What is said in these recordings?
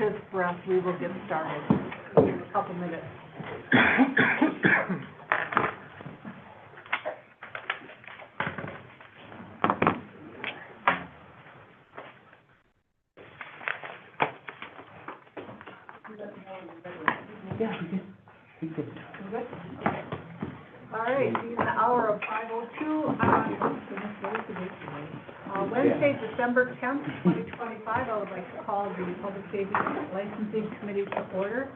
his breath, we will get started in a couple minutes. Yeah, we good. Good? All right, it's an hour of 5:02 on Wednesday, December 10th, 2025. I would like to call the Public Safety Licensing Committee to order.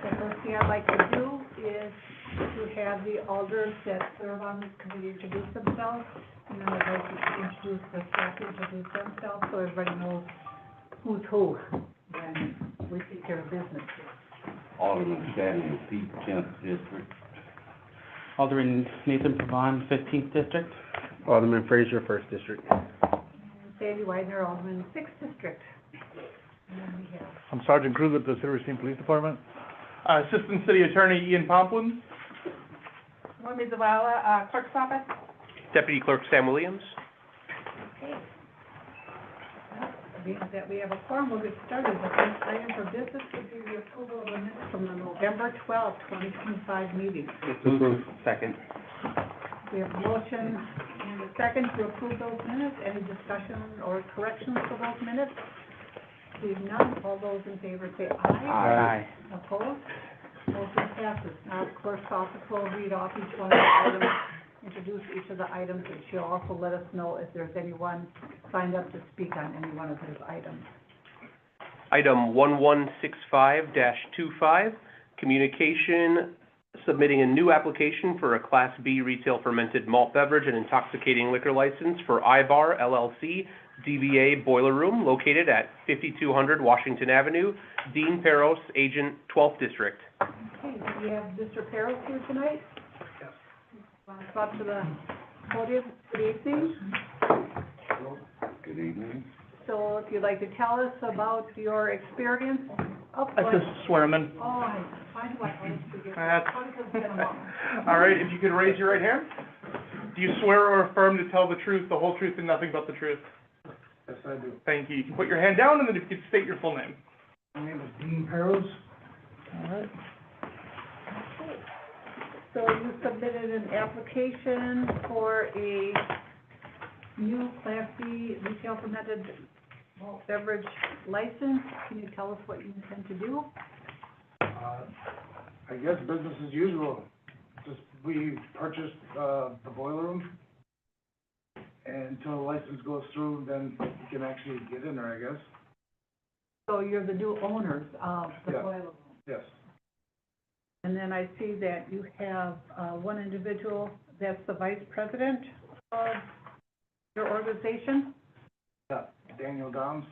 The first thing I'd like to do is to have the alders that serve on this committee introduce themselves, and then I'd like to introduce the staff to introduce themselves so everybody knows who's who when we take care of business. Alderman Samuel P. 10th District. Alderman Nathan Pavon, 15th District. Alderman Frazier, 1st District. Sandy Widener, Alderman, 6th District. And then we have, I'm Sergeant Cruz with the Silver City Police Department. Assistant City Attorney Ian Pomplin. Wendy Zavala, Clerk's Office. Deputy Clerk Sam Williams. Okay. Well, being that we have a quorum, we'll get started. The first item for business would be the approval of the minutes from the November 12th, 2025 meeting. Approved. Second. We have a motion and a second to approve those minutes. Any discussion or corrections to those minutes? Seeing none, all those in favor say aye. Aye. Opposed? Motion passes. Now, the clerk's office will read off each one of the items, introduce each of the items, and she'll also let us know if there's anyone signed up to speak on any one of those items. Item 1165-25, communication submitting a new application for a Class B retail fermented malt beverage and intoxicating liquor license for iBar LLC, DBA Boiler Room, located at 5200 Washington Avenue, Dean Peros, Agent, 12th District. Okay, we have Mr. Peros here tonight. Yes. Want to come up to the podium? Good evening. Good evening. So if you'd like to tell us about your experience. Oh, That's a swearman. Oh, I do always forget. That's- Probably 'cause it's been a while. All right, if you could raise your right hand. Do you swear or affirm to tell the truth, the whole truth, and nothing but the truth? Yes, I do. Thank you. You can put your hand down, and then if you could state your full name. My name is Dean Peros. All right. So you submitted an application for a new Class B retail fermented malt beverage license. Can you tell us what you intend to do? I guess business as usual. Just, we purchased, the boiler room. And until the license goes through, then we can actually get in there, I guess. So you're the new owners of the Yeah. boiler room. Yes. And then I see that you have one individual that's the vice president of your organization, Yeah. Daniel Downs.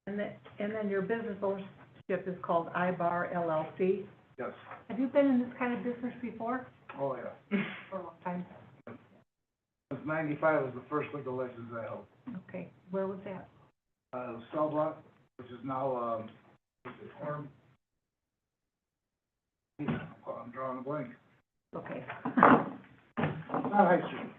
and then your business ownership is called iBar LLC. Yes. Have you been in this kind of business before? Oh, yeah. For a long time? Since '95 was the first liquor license I held. Okay, where was that? Cellblock, which is now, Farm. I'm drawing a blank. Okay. Not High Street.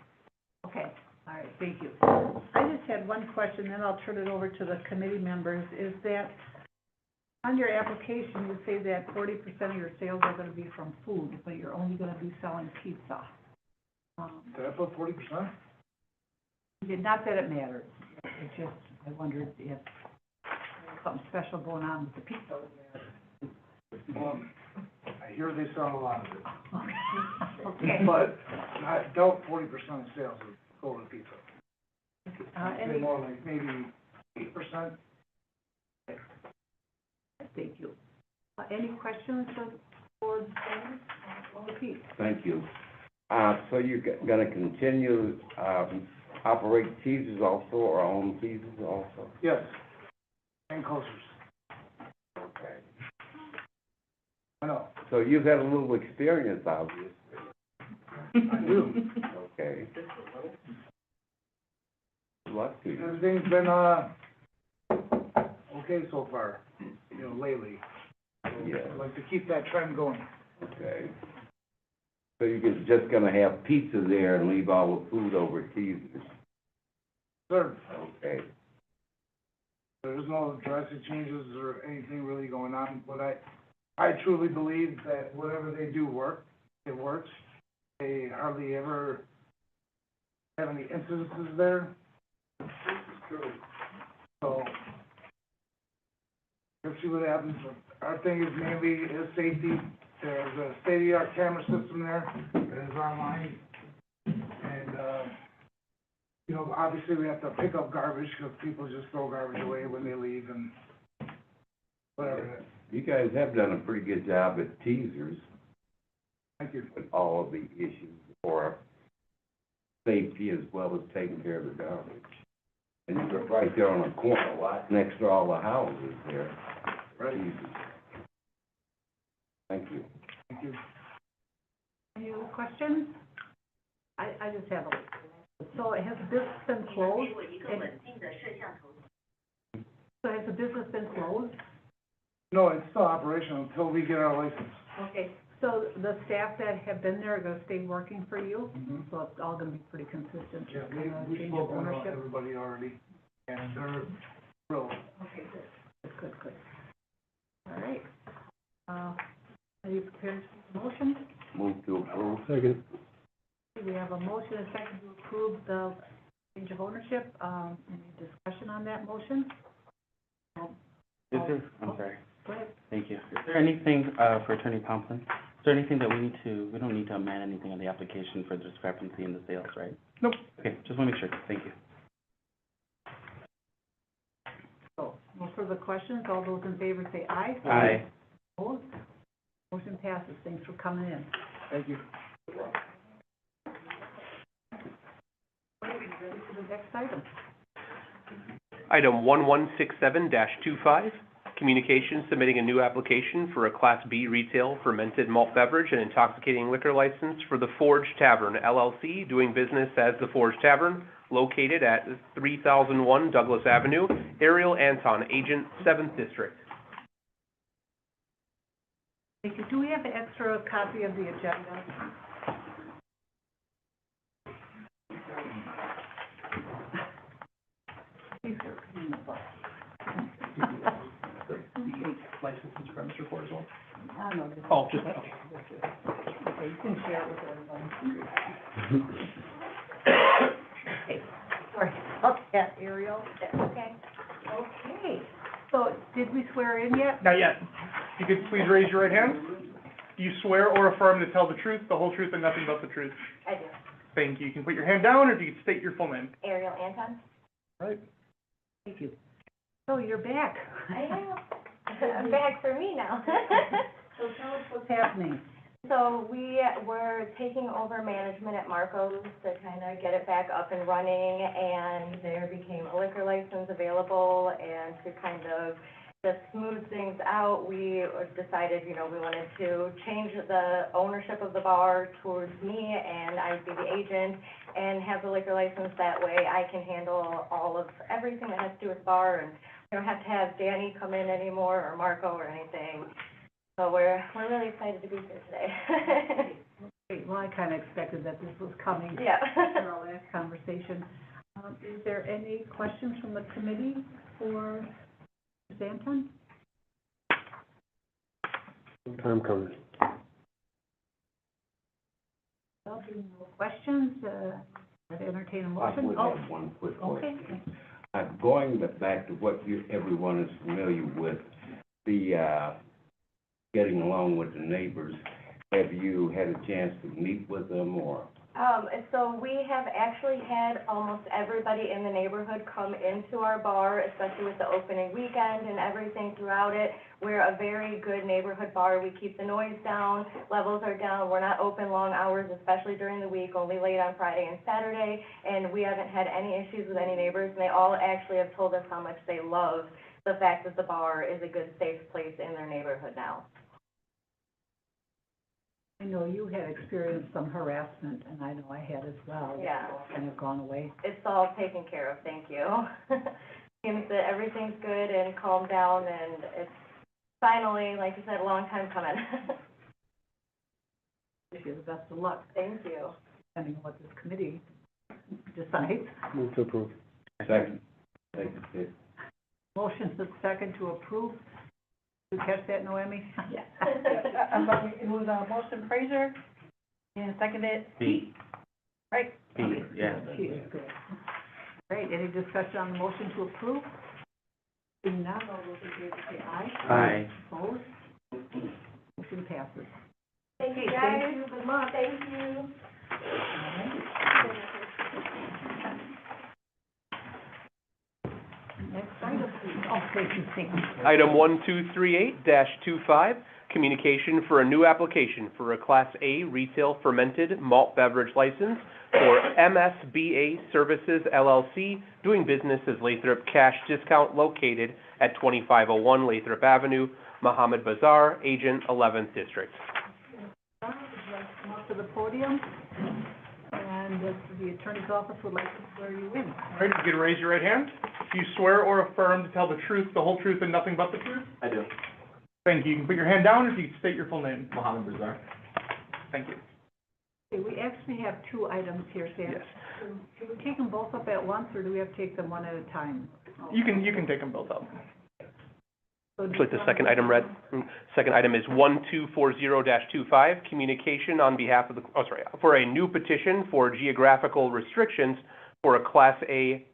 Okay, all right, thank you. I just had one question, then I'll turn it over to the committee members, is that on your application, you say that 40% of your sales are gonna be from food, but you're only gonna be selling pizza. Did I put 40%? Not that it matters, it just, I wondered if there was something special going on with the pizza over there. I hear they sell a lot of it. Okay. But I doubt 40% of sales would go to pizza. I'd say Any, more like maybe 8%. thank you. Any questions for the Pete? Thank you. So you're gonna continue, operate teasers also, or own teasers also? Yes. And coasters. Okay. I know. So you've had a little experience, obviously. I do. Okay. Good luck to you. Everything's been, okay so far, lately. So Yeah. I'd like to keep that trend going. Okay. So you're just gonna have pizza there and leave all the food over at teasers? Sir, Okay. There's no drastic changes or anything really going on, but I truly believe that whatever they do it works. They hardly ever have any incidences there. So, let's see what happens. Our thing is mainly safety. There's a state-of-the-art camera system there that is online. And, you know, obviously we have to pick up garbage because people just throw garbage away when they leave and whatever. You guys have done a pretty good job at teasers Thank you. with all of the issues for safety as well as taking care of the garbage. And you're right there on the corner, right next to all the houses there. Right. Teasers. Thank you. Thank you. Any other questions? I just have so has the business been closed? So has the business been closed? No, it's still operational until we get our license. Okay, so the staff that have been there are gonna stay working for you? Mhm. So it's all gonna be pretty consistent? Yeah, we Change of spoke about ownership? everybody already, and they're thrilled. Okay, good. All right. Are you prepared for the motion? Move to approve. Second. We have a motion and second to approve the change of ownership. Any discussion on that motion? Is there, I'm sorry, Go ahead. thank you. Is there anything, for Attorney Pomplin, is there anything that we don't need to amend anything on the application for discrepancy in the sales, right? Nope. Okay, just wanna make sure, thank you. So, no further questions. All those in favor say aye. Aye. Opposed? Motion passes. Thanks for coming in. Thank you. Ready for the next item? Item 1167-25, communication submitting a new application for a Class B retail fermented malt beverage and intoxicating liquor license for the Forge Tavern LLC, doing business as the Forge Tavern, located at 3001 Douglas Avenue. Ariel Anton, agent, 7th District. Thank you. Do we have an extra copy of the agenda? Please, sir, come in the front. License and premise report as well? No, just. Oh, just, okay. Okay, you can share it with everybody. Okay, sorry about that, Ariel. Okay. Okay, so did we swear in yet? Not yet. If you could please raise your right hand. Do you swear or affirm to tell the truth, the whole truth, and nothing but the truth? I do. Thank you. You can put your hand down, or you can state your full name. Ariel Anton? Right. Thank you. So you're back. I am. I'm back for me now. So tell us what's happening. So we were taking over management at Marco's to kind of get it back up and running, and there became a liquor license available, and to kind of just smooth things out, we decided, you know, we wanted to change the ownership of the bar towards me, and I'd be the agent, and have the liquor license. That way I can handle all of everything that has to do with the bar, and we don't have to have Danny come in anymore, or Marco, or anything. So we're really excited to be here today. Great. Well, I kind of expected that this was coming. Yeah. In our last conversation. Is there any questions from the committee for Ms. Anton? Time coming. Well, being no questions, I'd entertain a I motion. would Oh, have one quick okay. question. Going back to what everyone is familiar with, the, getting along with the neighbors, have you had a chance to meet with them or? So we have actually had almost everybody in the neighborhood come into our bar, especially with the opening weekend and everything throughout it. We're a very good neighborhood bar. We keep the noise down, levels are down. We're not open long hours, especially during the week, only late on Friday and Saturday. And we haven't had any issues with any neighbors, and they all actually have told us how much they love the fact that the bar is a good, safe place in their neighborhood now. I know you had experienced some harassment, and I know I had as well. Yeah. It's all kind of gone away. It's all taken care of, thank you. Seems that everything's good and calmed down, and it's finally, like you said, a long time coming. Wish you the best of luck, Thank you. depending on what this committee decides. Move to approve. Second. Thank you. Motion's the second to approve. Did you catch that, Noemi? Yeah. I'm sorry, it was, motion Fraser, and seconded B. right? B, yeah. Great, any discussion on the motion to approve? Seeing none, all those in favor say aye. Aye. Opposed? Motion passes. Thank you, Okay, guys. thank you, good luck. Thank you. Next item, please. Oh, thank you, thank you. Item 1238-25, communication for a new application for a Class A retail fermented malt beverage license for MSBA Services LLC, doing business as Lathrop Cash Discount, located at 2501 Lathrop Avenue, Mohammed Bazaar, Agent, 11th District. Would you like to come up to the podium? And the attorney's office would like to swear you in. All right, if you could raise your right hand. Do you swear or affirm to tell the truth, the whole truth, and nothing but the truth? I do. Thank you. You can put your hand down if you could state your full name. Mohammed Bazaar. Thank you. Okay, we actually have two items here, Sam. Yes. Can we take them both up at once, or do we have to take them one at a time? You can take them both up. So Would you like the second item read? Second item is 1240-25, communication on behalf of the, for a new petition for geographical restrictions for a Class A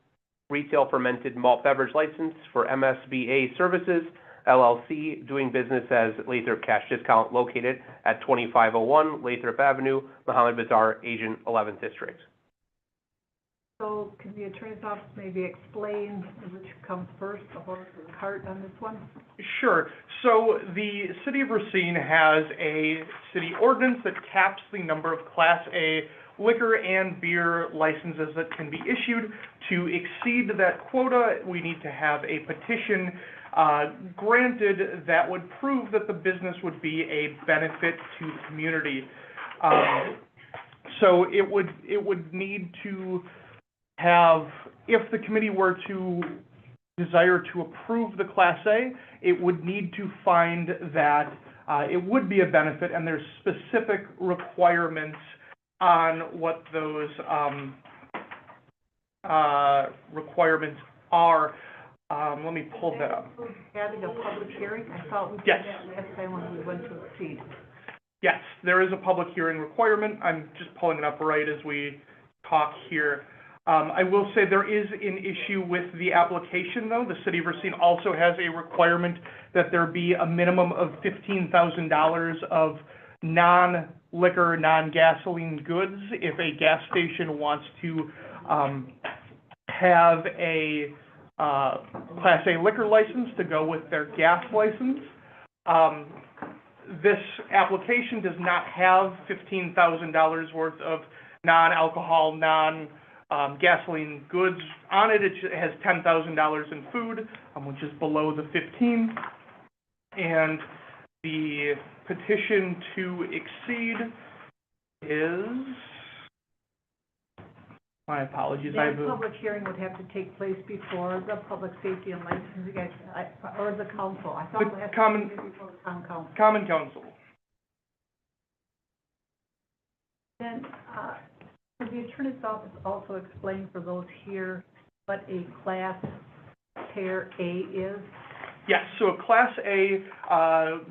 retail fermented malt beverage license for MSBA Services LLC, doing business as Lathrop Cash Discount, located at 2501 Lathrop Avenue, Mohammed Bazaar, Agent, 11th District. So can the attorney's office maybe explain which comes first, the horse or the cart on this one? Sure. So the city of Racine has a city ordinance that caps the number of Class A liquor and beer licenses that can be issued. To exceed that quota, we need to have a petition granted that would prove that the business would be a benefit to the community. So it would need to have, if the committee were to desire to approve the Class A, it would need to find that it would be a benefit, and there's specific requirements on what those requirements are. Let me pull that up. Having a public hearing? I thought we did Yes. that last time when we went to exceed. Yes, there is a public hearing requirement. I'm just pulling it up right as we talk here. I will say there is an issue with the application, though. The city of Racine also has a requirement that there be a minimum of $15,000 of non-liquor, non-gasoline goods if a gas station wants to have a Class A liquor license to go with their gas license. This application does not have $15,000 worth of non-alcohol, gasoline goods on it. It has $10,000 in food, which is below the 15. And the petition to exceed is, my apologies, I That have a, public hearing would have to take place before the public safety and licensing guys, or the council. I thought it had to common- be before the town council. Common Council. Then, could the attorney's office also explain for those here what a Class Pair A is? Yes, so a Class A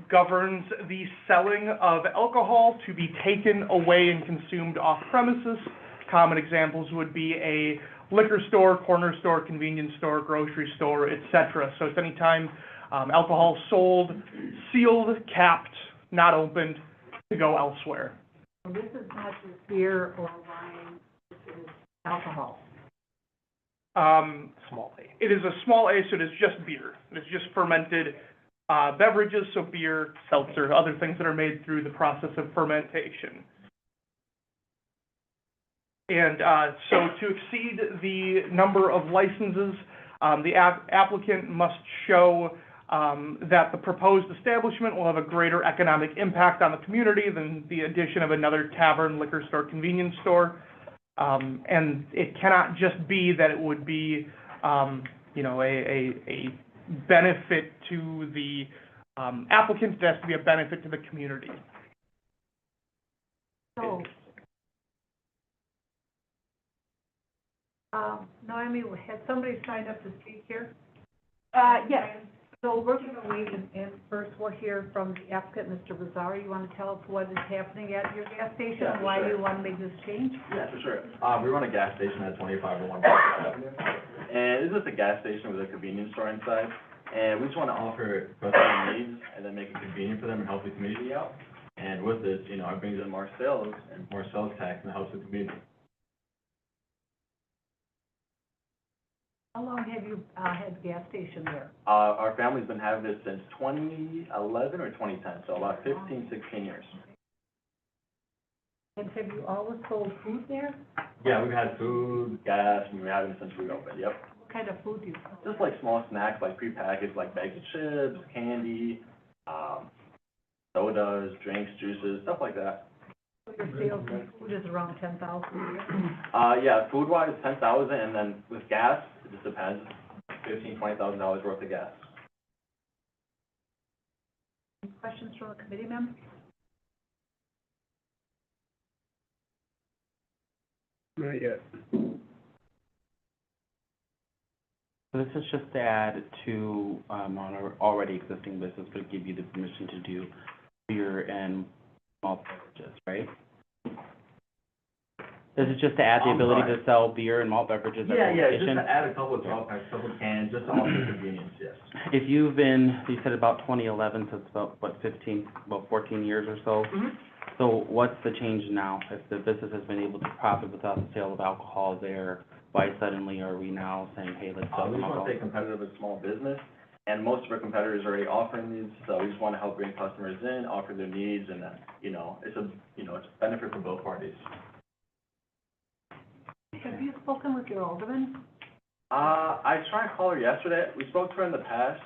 governs the selling of alcohol to be taken away and consumed off premises. Common examples would be a liquor store, corner store, convenience store, grocery store, etc. So it's anytime alcohol sold, sealed, capped, not opened, to go elsewhere. So this is not just beer or wine, this is alcohol. Small A. It is a small A, so it is just beer. It is just fermented beverages, so beer, seltzer, other things that are made through the process of fermentation. And so to exceed the number of licenses, the applicant must show that the proposed establishment will have a greater economic impact on the community than the addition of another tavern, liquor store, convenience store. And it cannot just be that it would be, a benefit to the applicant. It has to be a benefit to the community. So, Noemi, had somebody signed up to speak here? Yes. So we're gonna wait, and first we'll hear from the applicant, Mr. Bazzari. You wanna tell us what is happening at your gas station, Yeah, and why sure. you wanna make this change? Yeah, for sure. We run a gas station at 2501 Park Avenue, and it's just a gas station with a convenience store inside. And we just want to offer customer needs and then make it convenient for them and help the community out. And with this, you know, it brings in more sales and more sales tax and helps the community. How long have you, had the gas station there? Our family's been having this since 2011 or 2010, so about 15, 16 years. And have you always sold food there? Yeah, we've had food, gas, and we've been having it since we opened, yep. What kind of food do you sell? Just like small snacks, like prepackaged, like bags of chips, candy, sodas, drinks, juices, stuff like that. Your sales in food is around 10,000 a year? Yeah, food-wise, 10,000, and then with gas, it just depends, $15,000-$20,000 worth of gas. Any questions from the committee members? Not yet. So this is just to add to, on our already existing business, but give you the permission to do beer and malt beverages, right? This is just to add the I'm ability sorry. to sell beer and malt beverages at the Yeah, just location? to add a couple of 12-packs, a couple of cans, just to offer convenience, yes. If you've been, you said about 2011, so it's about, what, 14 years or so? Mm-hmm. So what's the change now? If the business has been able to profit without the sale of alcohol there, why suddenly are we now saying, hey, let's sell We some just want alcohol? to stay competitive as a small business, and most of our competitors are already offering these, so we just want to help bring customers in, offer their needs, and, you know, it's a benefit for both parties. Have you spoken with your alderman? I tried to call her yesterday. We spoke to her in the past.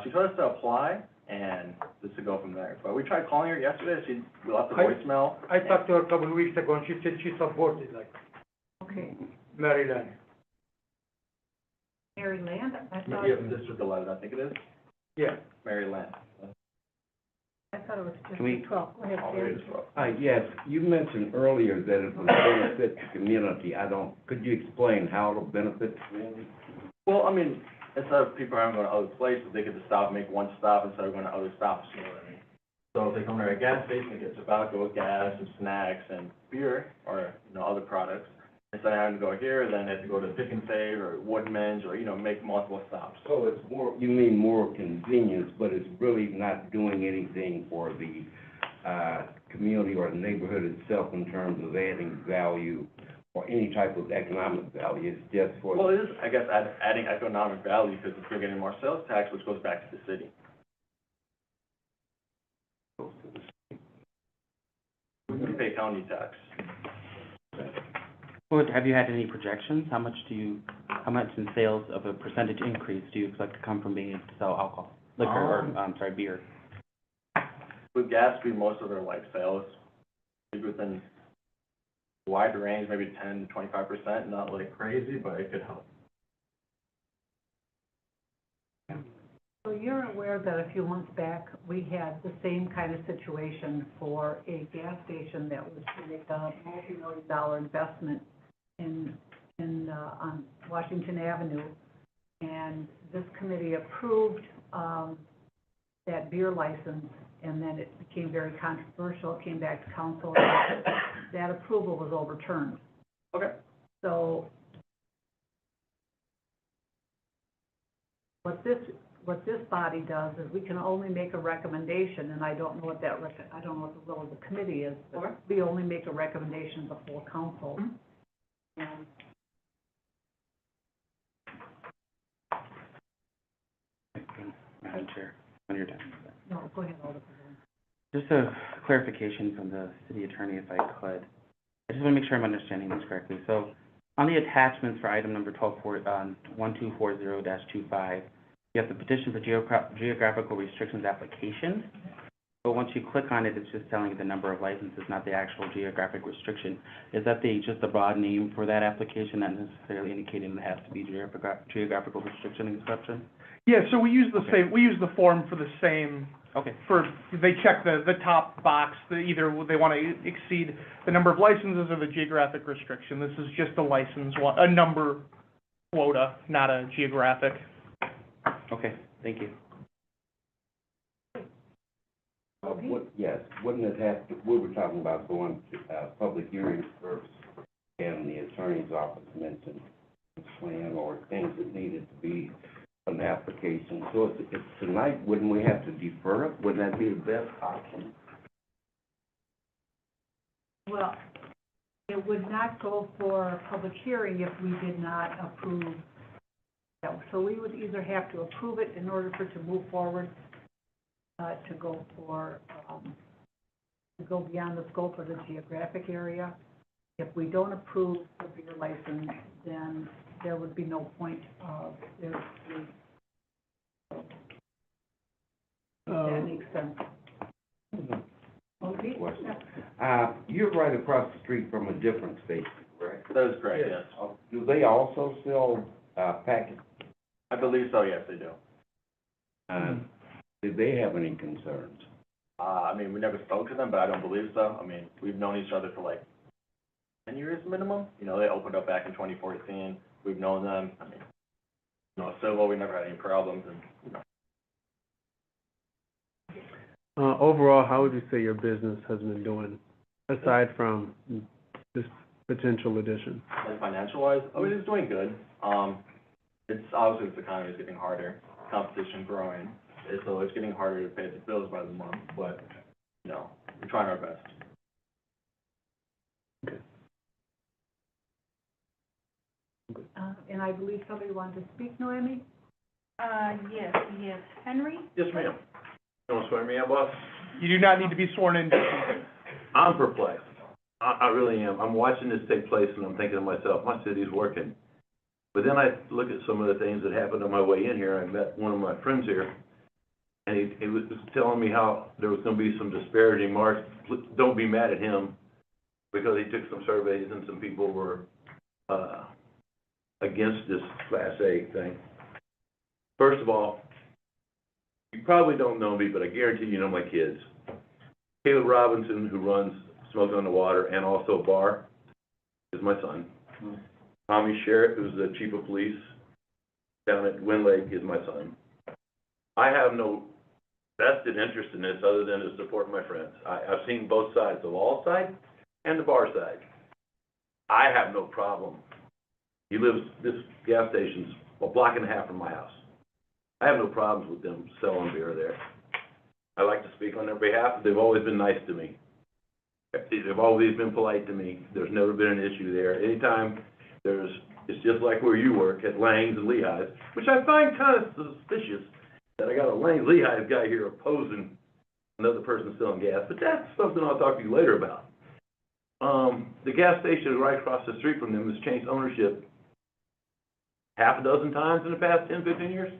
She told us to apply and just to go from there. But we tried calling her yesterday. We left a voicemail. I talked to her a couple of weeks ago, and she said she supported, like, Okay. Maryland. Mary Land, I thought, Yeah, District 11, I think it is. Yeah. Mary Land. I thought it was Can we- District 12. Go ahead, All Sam. right, as well. Yes, you mentioned earlier that it would benefit the community. Could you explain how it'll benefit the community? Well, I mean, instead of people aren't going to other places, they get to stop and make one stop instead of going to other stops, you know what I mean? So if they come to a gas station, they get tobacco, gas, and snacks, and beer, or, you know, other products. Instead of having to go here, then they have to go to Pick and Save or Woodman's, or, you know, make multiple stops. So it's more, you mean more convenience, but it's really not doing anything for the, community or the neighborhood itself in terms of adding value or any type of economic value. It's just for. Well, it is, I guess, adding economic value, because if you're getting more sales tax, which goes back to the city. We pay county tax. Well, have you had any projections? How much in sales of a percentage increase do you expect to come from being able to sell alcohol, liquor, beer? With gas, we most of our like sales, maybe within a wide range, maybe 10 to 25%, not like crazy, but it could help. So you're aware that a few months back, we had the same kind of situation for a gas station that was to make a multi-million-dollar investment on Washington Avenue. And this committee approved, that beer license, and then it became very controversial. It came back to council, and that approval was overturned. Okay. So what this body does is we can only make a recommendation, and I don't know what I don't know what the will of the committee is, but Okay. we only make a recommendation before council. Mhm. And Madam Chair, when you're done. no, go ahead, Alderman. Just a clarification from the city attorney, if I could. I just want to make sure I'm understanding this correctly. So on the attachments for item number 1240-25, you have the petition for geographical restrictions application. But once you click on it, it's just telling you the number of licenses, not the actual geographic restriction. Is that just a broad name for that application, not necessarily indicating it has to be geographical restriction exception? Yeah, so we use the same, we use the form for the same, Okay. they check the top box, either they want to exceed the number of licenses or the geographic restriction. This is just a license, a number quota, not a geographic. Okay, thank you. Wouldn't it have to, we were talking about going to, public hearings first, and the attorney's office mentioned a plan or things that needed to be an application. So if tonight, wouldn't we have to defer it? Wouldn't that be the best option? Well, it would not go for a public hearing if we did not approve. So we would either have to approve it in order for it to move forward, to go for, to go beyond the scope of the geographic area. If we don't approve the beer license, then there would be no point of there. That makes sense. Okay. Question. You're right across the street from a different station, correct? That is correct, yes. Do they also sell, packaged? I believe so, yes, they do. Did they have any concerns? I mean, we never spoke to them, but I don't believe so. I mean, we've known each other for like 10 years minimum. You know, they opened up back in 2014. We've known them. I mean, you know, civil, we never had any problems, and, you know. Overall, how would you say your business has been doing, aside from this potential addition? Like financial-wise, I mean, it's doing good. It's obviously the economy is getting harder, competition growing, and so it's getting harder to pay the bills by the month, but, you know, we're trying our best. And I believe somebody wanted to speak, Noemi? Yes, yes. Henry? Yes, ma'am. You want to swear me in, boss? You do not need to be sworn in. I'm perplexed. I really am. I'm watching this take place and I'm thinking to myself, my city's working. But then I look at some of the things that happened on my way in here. I met one of my friends here, and he was telling me how there was going to be some disparaging marks. Don't be mad at him, because he took some surveys and some people were against this Class A thing. First of all, you probably don't know me, but I guarantee you know my kids. Caleb Robinson, who runs Smoke on the Water and also Bar, is my son. Tommy Sherritt, who's the chief of police down at Wind Lake, is my son. I have no vested interest in this other than to support my friends. I've seen both sides, the law side and the bar side. I have no problem. This gas station's a block and a half from my house. I have no problems with them selling beer there. I like to speak on their behalf. They've always been nice to me. They've always been polite to me. There's never been an issue there. Anytime it's just like where you work at Lang's and Lehigh's, which I find kind of suspicious that I got a Lang's Lehigh's guy here opposing another person selling gas, but that's something I'll talk to you later about. The gas station right across the street from them has changed ownership half a dozen times in the past 10, 15 years.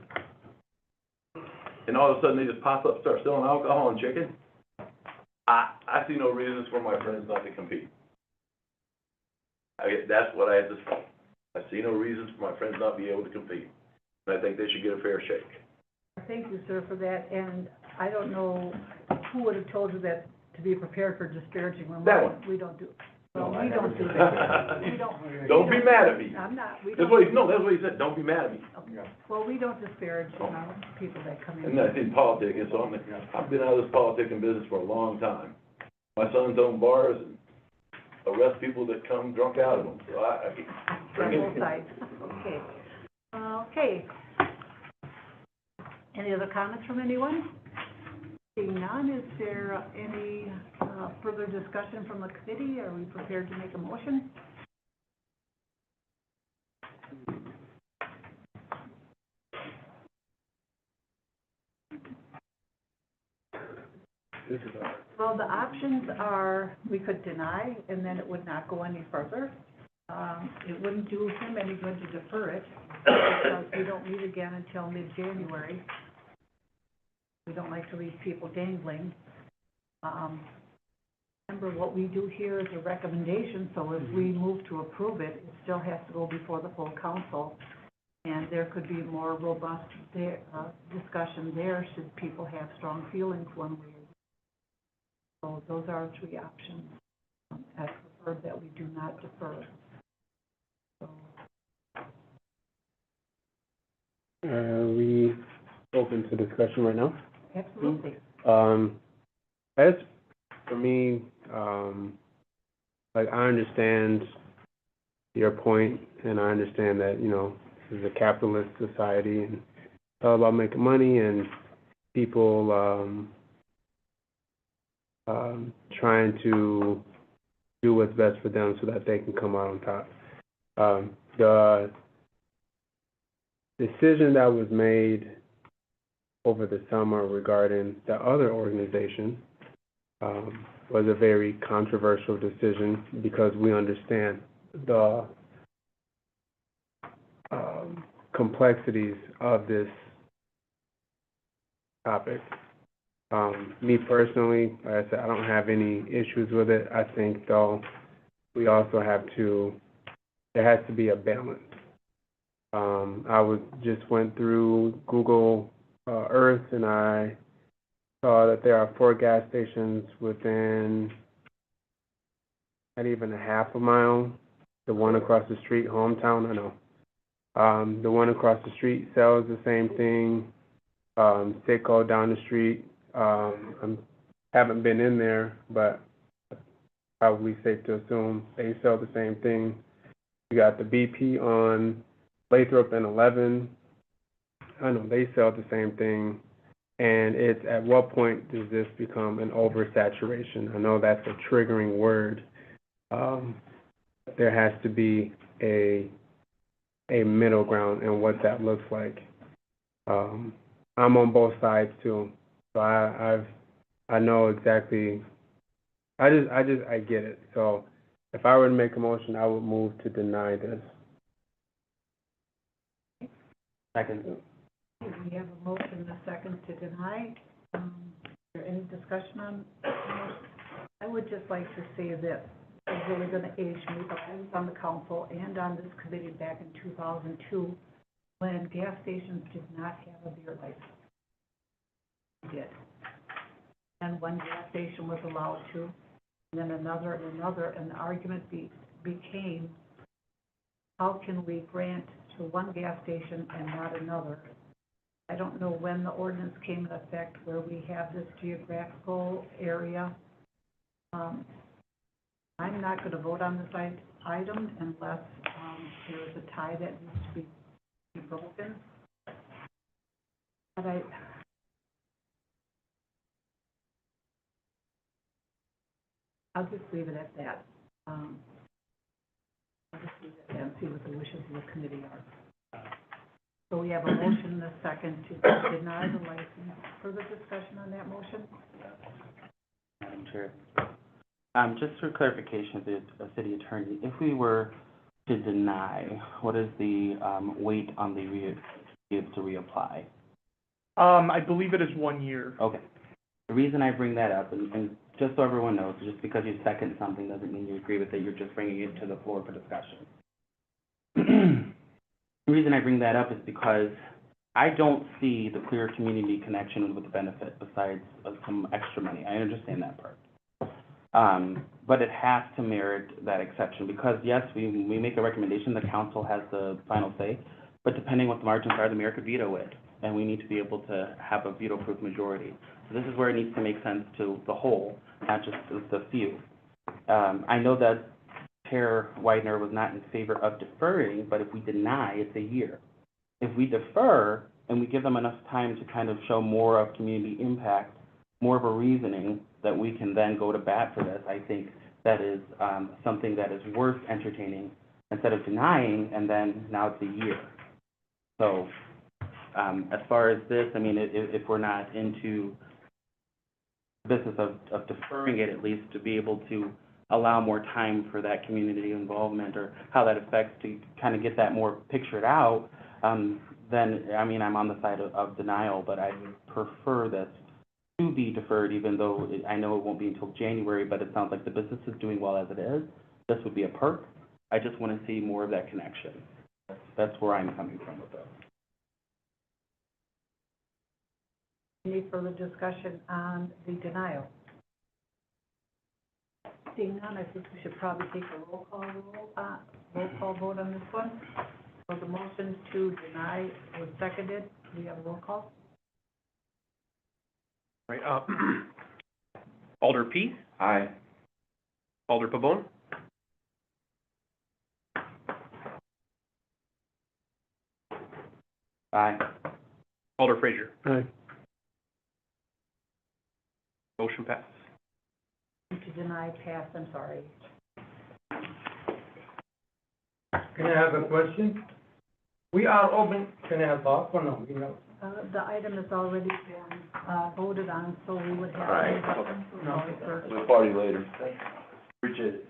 And all of a sudden they just pop up, start selling alcohol and chicken. I see no reasons for my friends not to compete. That's what I had to say. I see no reasons for my friends not to be able to compete. And I think they should get a fair shake. Thank you, sir, for that, and I don't know who would have told you that, to be prepared for disparaging remarks. That one. We don't do, well, No, I we don't never do did. that. We don't. Don't be mad at me. I'm not, we That's don't. what he said, don't be mad at me. Okay. Well, we don't disparage, people that come in. And I think politicking, so I've been out of this politicking business for a long time. My sons own bars and arrest people that come drunk out of them, so I On both sides, okay. Okay. Any other comments from anyone? Seeing none, is there any further discussion from the committee? Are we prepared to make a motion? Well, the options are, we could deny, and then it would not go any further. It wouldn't do him any good to defer it, because we don't meet again until mid-January. We don't like to leave people dangling. Remember, what we do here is a recommendation, so if we move to approve it, it still has to go before the full council. And there could be more robust discussion there, should people have strong feelings one way or the other. So those are our three options. I prefer that we do not defer. So, We open to discussion right now? Absolutely. As for me, like, I understand your point, and I understand that, this is a capitalist society, and it's all about making money, and people, trying to do what's best for them so that they can come out on top. The decision that was made over the summer regarding the other organization was a very controversial decision because we understand the complexities of this topic. Me personally, like I said, I don't have any issues with it. I think, though, we also have to, there has to be a balance. I just went through Google Earth, and I saw that there are 4 gas stations within not even a half a mile. The one across the street, Hometown, I know. The one across the street sells the same thing. Citgo down the street. I haven't been in there, but probably safe to assume they sell the same thing. You got the BP on Lathrop and 11. I know they sell the same thing. And it's, at what point does this become an oversaturation? I know that's a triggering word. There has to be a middle ground and what that looks like. I'm on both sides too, so I know exactly. I get it. So if I were to make a motion, I would move to deny this. Second. We have a motion and a second to deny. Is there any discussion on the motion? I would just like to say that it's really going to age me, but I was on the council and on this committee back in 2002 when gas stations did not have a beer license. They did. And one gas station was allowed to, and then another and another, and the argument became, how can we grant to one gas station and not another? I don't know when the ordinance came in effect where we have this geographical area. I'm not going to vote on this item unless there is a tie that needs to be broken. But I'll just leave it at that. I'll just leave it at that and see what the wishes of the committee are. So we have a motion and a second to deny the license. Further discussion on that motion? Madam Chair. Just for clarification of the city attorney, if we were to deny, what is the weight on the be able to reapply? I believe it is 1 year. Okay. The reason I bring that up, and just so everyone knows, just because you second something doesn't mean you agree with it, you're just bringing it to the floor for discussion. The reason I bring that up is because I don't see the clear community connection with the benefit besides some extra money. I understand that part. But it has to merit that exception because, yes, we make a recommendation, the council has the final say, but depending what the margins are, the mayor could veto it, and we need to be able to have a veto-proof majority. So this is where it needs to make sense to the whole, not just the few. I know that Chair Widener was not in favor of deferring, but if we deny, it's a year. If we defer and we give them enough time to kind of show more of community impact, more of a reasoning that we can then go to bat for this, I think that is something that is worth entertaining instead of denying and then now it's a year. So as far as this, I mean, if we're not into the business of deferring it, at least to be able to allow more time for that community involvement or how that affects to kind of get that more pictured out, then, I mean, I'm on the side of denial, but I would prefer this to be deferred, even though I know it won't be until January, but it sounds like the business is doing well as it is. This would be a perk. I just want to see more of that connection. That's where I'm coming from with this. Any further discussion on the denial? Seeing none, I think we should probably take a roll call vote on this one. So the motion to deny was seconded. Do we have a roll call? Right, Alder P, Aye. Alder Pabon, Aye. Alder Frazier. Aye. Motion passes. To deny, pass, I'm sorry. Can I have a question? We are open, can I have talk or no? You know, The item has already been, voted on, so we would have. Right. No. We'll party later. Appreciate it.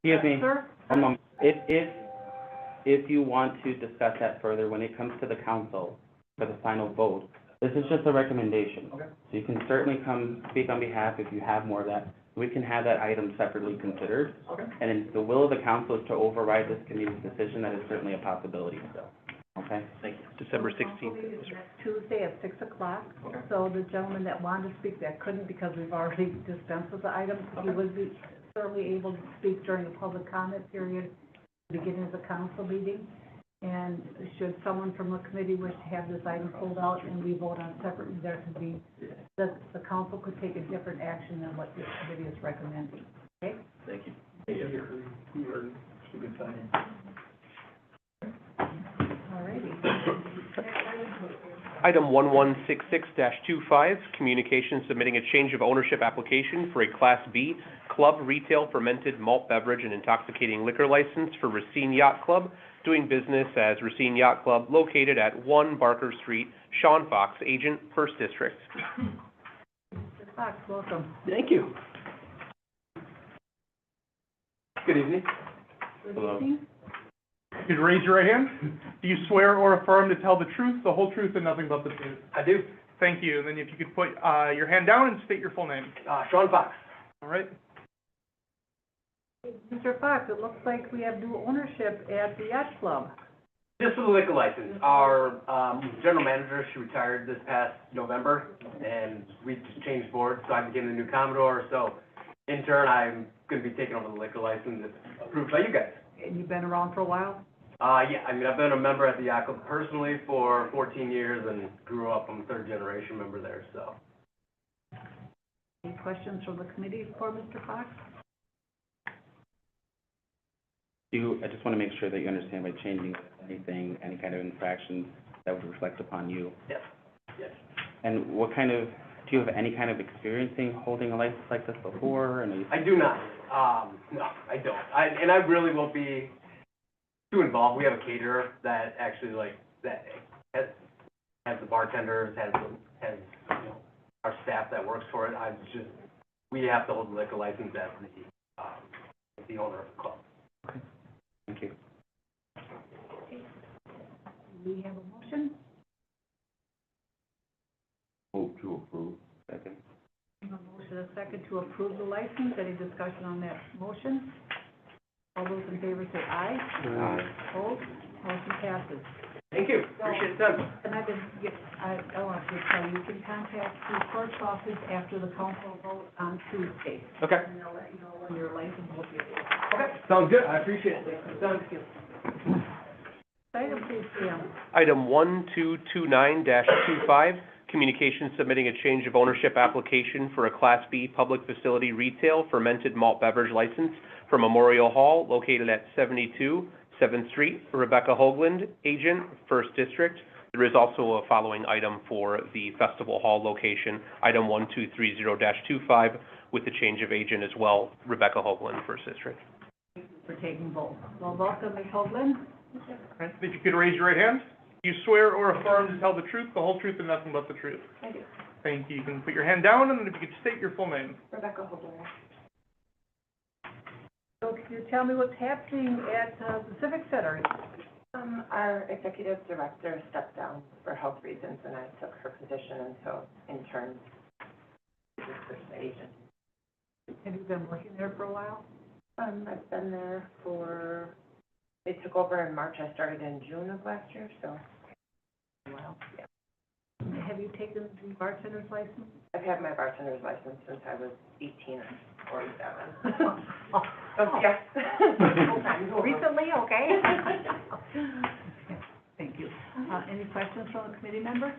Excuse me. Sir? One moment. If you want to discuss that further, when it comes to the council for the final vote, this is just a recommendation. Okay. So you can certainly come speak on behalf if you have more of that. We can have that item separately considered. Okay. And if the will of the council is to override this committee's decision, that is certainly a possibility still. Okay? Thank you. December 16th. Next Tuesday at 6 o'clock. Okay. So the gentleman that wanted to speak that couldn't because we've already dispensed with the item, he would be certainly able to speak during the public comment period, at the beginning of the council meeting. And should someone from the committee wish to have this item pulled out and we vote on it separately, there could be, the council could take a different action than what this committee is recommending. Okay? Thank you. All righty. Item 1166-25, communication submitting a change of ownership application for a Class B club retail fermented malt beverage and intoxicating liquor license for Racine Yacht Club, doing business as Racine Yacht Club, located at 1 Barker Street. Sean Fox, agent, First District. Mr. Fox, welcome. Thank you. Good evening. Good Hello. evening. You could raise your right hand. Do you swear or affirm to tell the truth, the whole truth, and nothing but the truth? I do. Thank you. And then if you could put your hand down and state your full name. Sean Fox. All right? Mr. Fox, it looks like we have new ownership at the yacht club. Just for the liquor license, our general manager, she retired this past November, and we just changed boards, so I became the new Commodore. So in turn, I'm going to be taking over the liquor license if approved by you guys. And you've been around for a while? Yeah, I mean, I've been a member at the yacht club personally for 14 years and grew up. I'm a third generation member there, so. Any questions from the committee for Mr. Fox? I just want to make sure that you understand by changing anything, any kind of infractions that would reflect upon you. Yes, yes. And do you have any kind of experience in holding a license like this before? And I do not. No, I don't. And I really won't be too involved. We have a caterer that actually that has the bartenders, has our staff that works for it. We have to hold the liquor license as the owner of the club. Okay. Thank you. We have a motion? Move to approve. Second. A motion, a second to approve the license. Any discussion on that motion? All those in favor say aye. Aye. Opposed? Motion passes. Thank you. Appreciate the time. And I want to tell you, you can contact the clerk's office after the council vote on Tuesday. Okay. And they'll let you know when your license will be. Okay. Sounds good. I appreciate it. Thank you. Item, please, Sam. Item 1229-25, communication submitting a change of ownership application for a Class B public facility retail fermented malt beverage license for Memorial Hall, located at 72 7th Street. Rebecca Hoagland, agent, First District. There is also a following item for the Festival Hall location, item 1230-25, with the change of agent as well, Rebecca Hoagland, First District. Thank you for taking both. Well, welcome, Ms. Hoagland. Right. If you could raise your right hand. Do you swear or affirm to tell the truth, the whole truth, and nothing but the truth? I do. Thank you. You can put your hand down, and then if you could state your full name. Rebecca Hoagland. So can you tell me what's happening at the Civic Center? Our executive director stepped down for health reasons, and I took her position, and so in turn, this is the agent. Have you been working there for a while? I've been there they took over in March. I started in June of last year, so. Wow. Yeah. Have you taken the bartender's license? I've had my bartender's license since I was 18 or 47. Oh, Yes. Recently, okay. Thank you. Any questions from the committee members?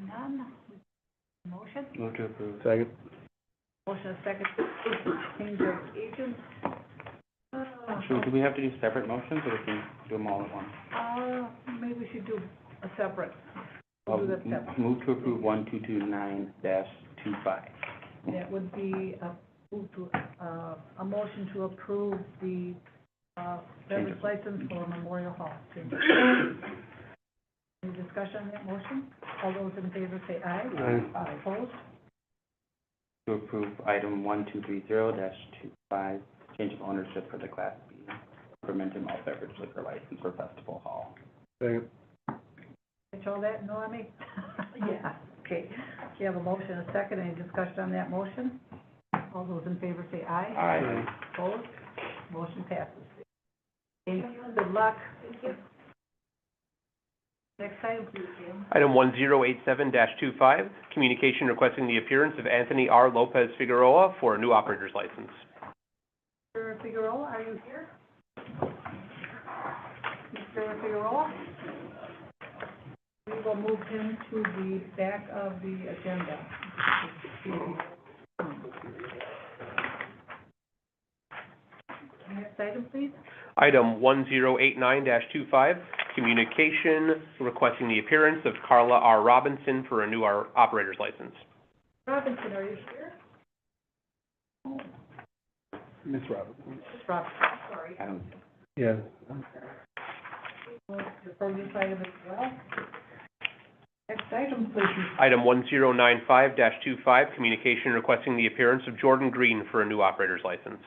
None. Motion? Move to approve. Second. Motion is second. Change of agents. Do we have to do separate motions, or we can do them all at once? Maybe we should do a separate. I'll We'll do that separate. move to approve 1229-25. That would be a motion to approve the, beverage license for Memorial Hall. Any discussion on that motion? All those in favor say aye. Aye. Opposed? To approve item 1230-25, change of ownership for the Class B fermented malt beverage liquor license for Festival Hall. Second. Catch all that, Normie? Yeah, okay. We have a motion, a second, any discussion on that motion? All those in favor say aye. Aye. Opposed? Motion passes. Thank you, good luck. Thank you. Next item, please, Sam. Item 1087-25, communication requesting the appearance of Anthony R. Lopez Figueroa for a new operator's license. Mr. Figueroa, are you here? Mr. Figueroa? We will move him to the back of the agenda. Next item, please. Item 1089-25, communication requesting the appearance of Carla R. Robinson for a new operator's license. Robinson, are you here? Ms. Robinson. Ms. Robinson, sorry. I don't, Yes. We'll defer this item as well. Next item, please. Item 1095-25, communication requesting the appearance of Jordan Green for a new operator's license.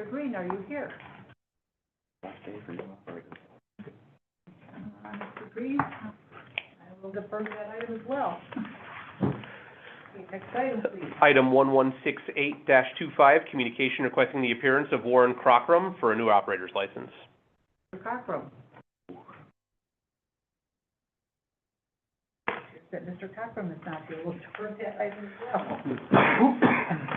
Mr. Green, are you here? last day for new operators. Mr. Green, I will defer that item as well. Okay, next item, please. Item 1168-25, communication requesting the appearance of Warren Crockram for a new operator's license. Mr. Cockrum. That Mr. Cockrum is not here, we'll defer that item as well.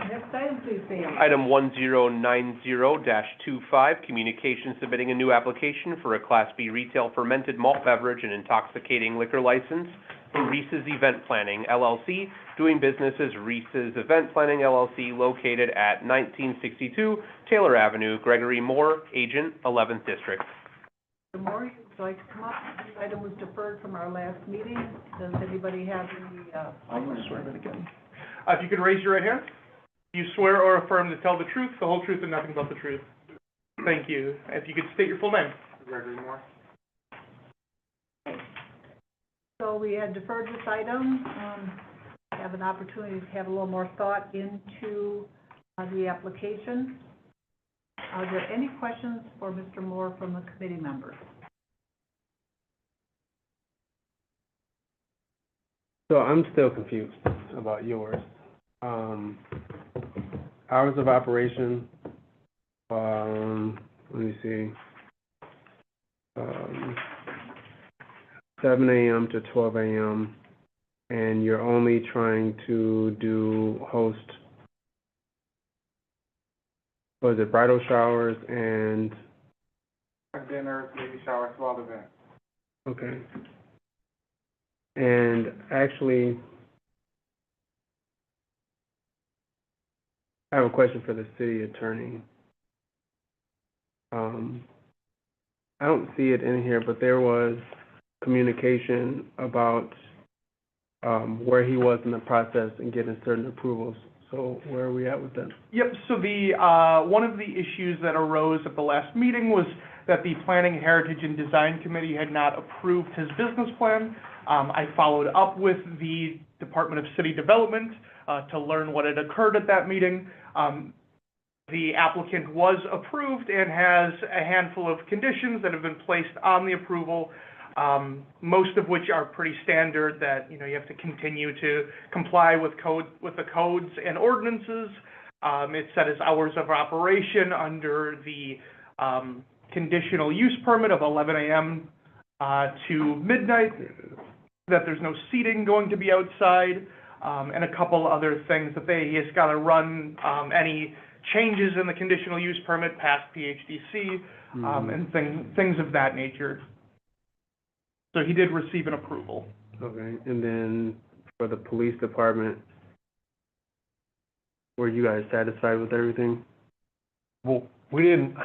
Next item, please, Sam. Item 1090-25, communication submitting a new application for a Class B retail fermented malt beverage and intoxicating liquor license for Reese's Event Planning, LLC, doing business as Reese's Event Planning, LLC, located at 1962 Taylor Avenue, Gregory Moore, Agent, 11th District. Mr. Moore, would you like to come up? This item was deferred from our last meeting. Does anybody have any, I'm going to swear that again. If you could raise your right hand. You swear or affirm to tell the truth, the whole truth, and nothing but the truth. Thank you. If you could state your full name. Gregory Moore. So we had deferred this item, have an opportunity to have a little more thought into the application. Are there any questions for Mr. Moore from the committee members? So I'm still confused about yours. Hours of operation, let me see, 7 a.m. to 12 a.m., and you're only trying to host, was it bridal showers and? Dinner, baby shower, small event. Okay. And actually, I have a question for the city attorney. I don't see it in here, but there was communication about where he was in the process and getting certain approvals. So where are we at with that? Yep, so the, one of the issues that arose at the last meeting was that the Planning, Heritage, and Design Committee had not approved his business plan. I followed up with the Department of City Development to learn what had occurred at that meeting. The applicant was approved and has a handful of conditions that have been placed on the approval, most of which are pretty standard, that, you know, you have to continue to comply with the codes and ordinances. It set as hours of operation under the conditional use permit of 11 a.m. To midnight, that there's no seating going to be outside, and a couple other things that he has got to run any changes in the conditional use permit past PHDC, and things of that nature. So he did receive an approval. Okay, and then for the police department, were you guys satisfied with everything? Well, we didn't,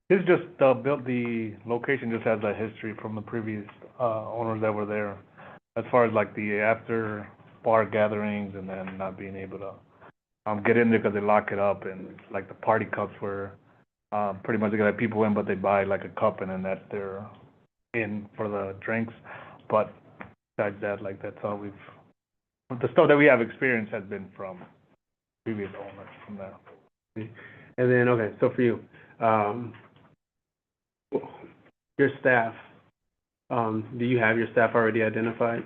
it's just, the location just has that history from the previous, owners that were there. As far as like the after bar gatherings and then not being able to, get in there because they lock it up, and like the party cups were, pretty much they got people in, but they buy like a cup and then that they're in for the drinks. But besides that, like that's all the stuff that we have experienced has been from previous owners from there. And then, okay, so for you, your staff, do you have your staff already identified?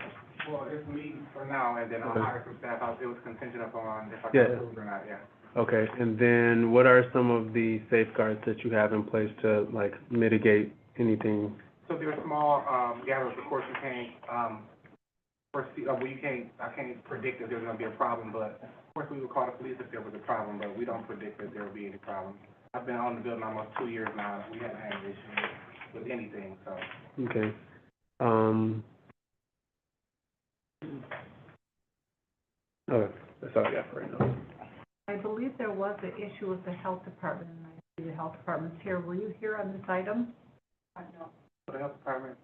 Well, it's me for now, and then I'll Okay. hire some staff out. It was contingent upon if I Yeah. can approve or not, yeah. Okay, and then what are some of the safeguards that you have in place to, like, mitigate anything? So there are small, gatherings, of course, you can't, I can't predict if there's gonna be a problem, but of course, we would call the police if there was a problem, but we don't predict that there will be any problem. I've been on the building almost 2 years now, we haven't had an issue with anything, so. Okay. Okay, that's all I got for right now. I believe there was an issue with the health department, and I see the health department's here. Were you here on this item? No. For the health department,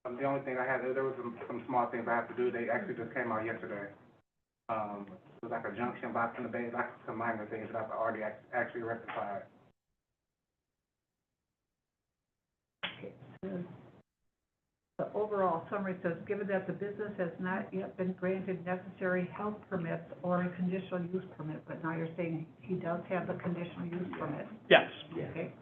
the only thing I had, there was some small things I have to do, they actually just came out yesterday. It was like a junction box in the bay, like some minor things that I've already actually rectified. The overall summary says, given that the business has not yet been granted necessary health permits or a conditional use permit, but now you're saying he does have the conditional use permit. Yes. Okay.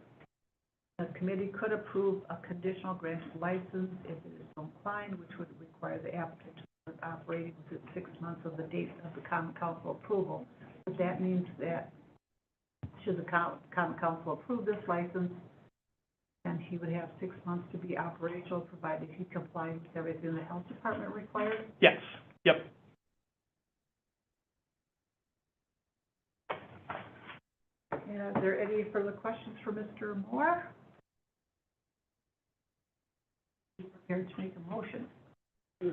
The committee could approve a conditional granted license if it is so inclined, which would require the applicant to start operating within 6 months of the date of the common council approval. But that means that should the common council approve this license, and he would have 6 months to be operational, provided he complied with everything the health department required. Yes. Yep. And are there any further questions for Mr. Moore? Prepared to make a motion.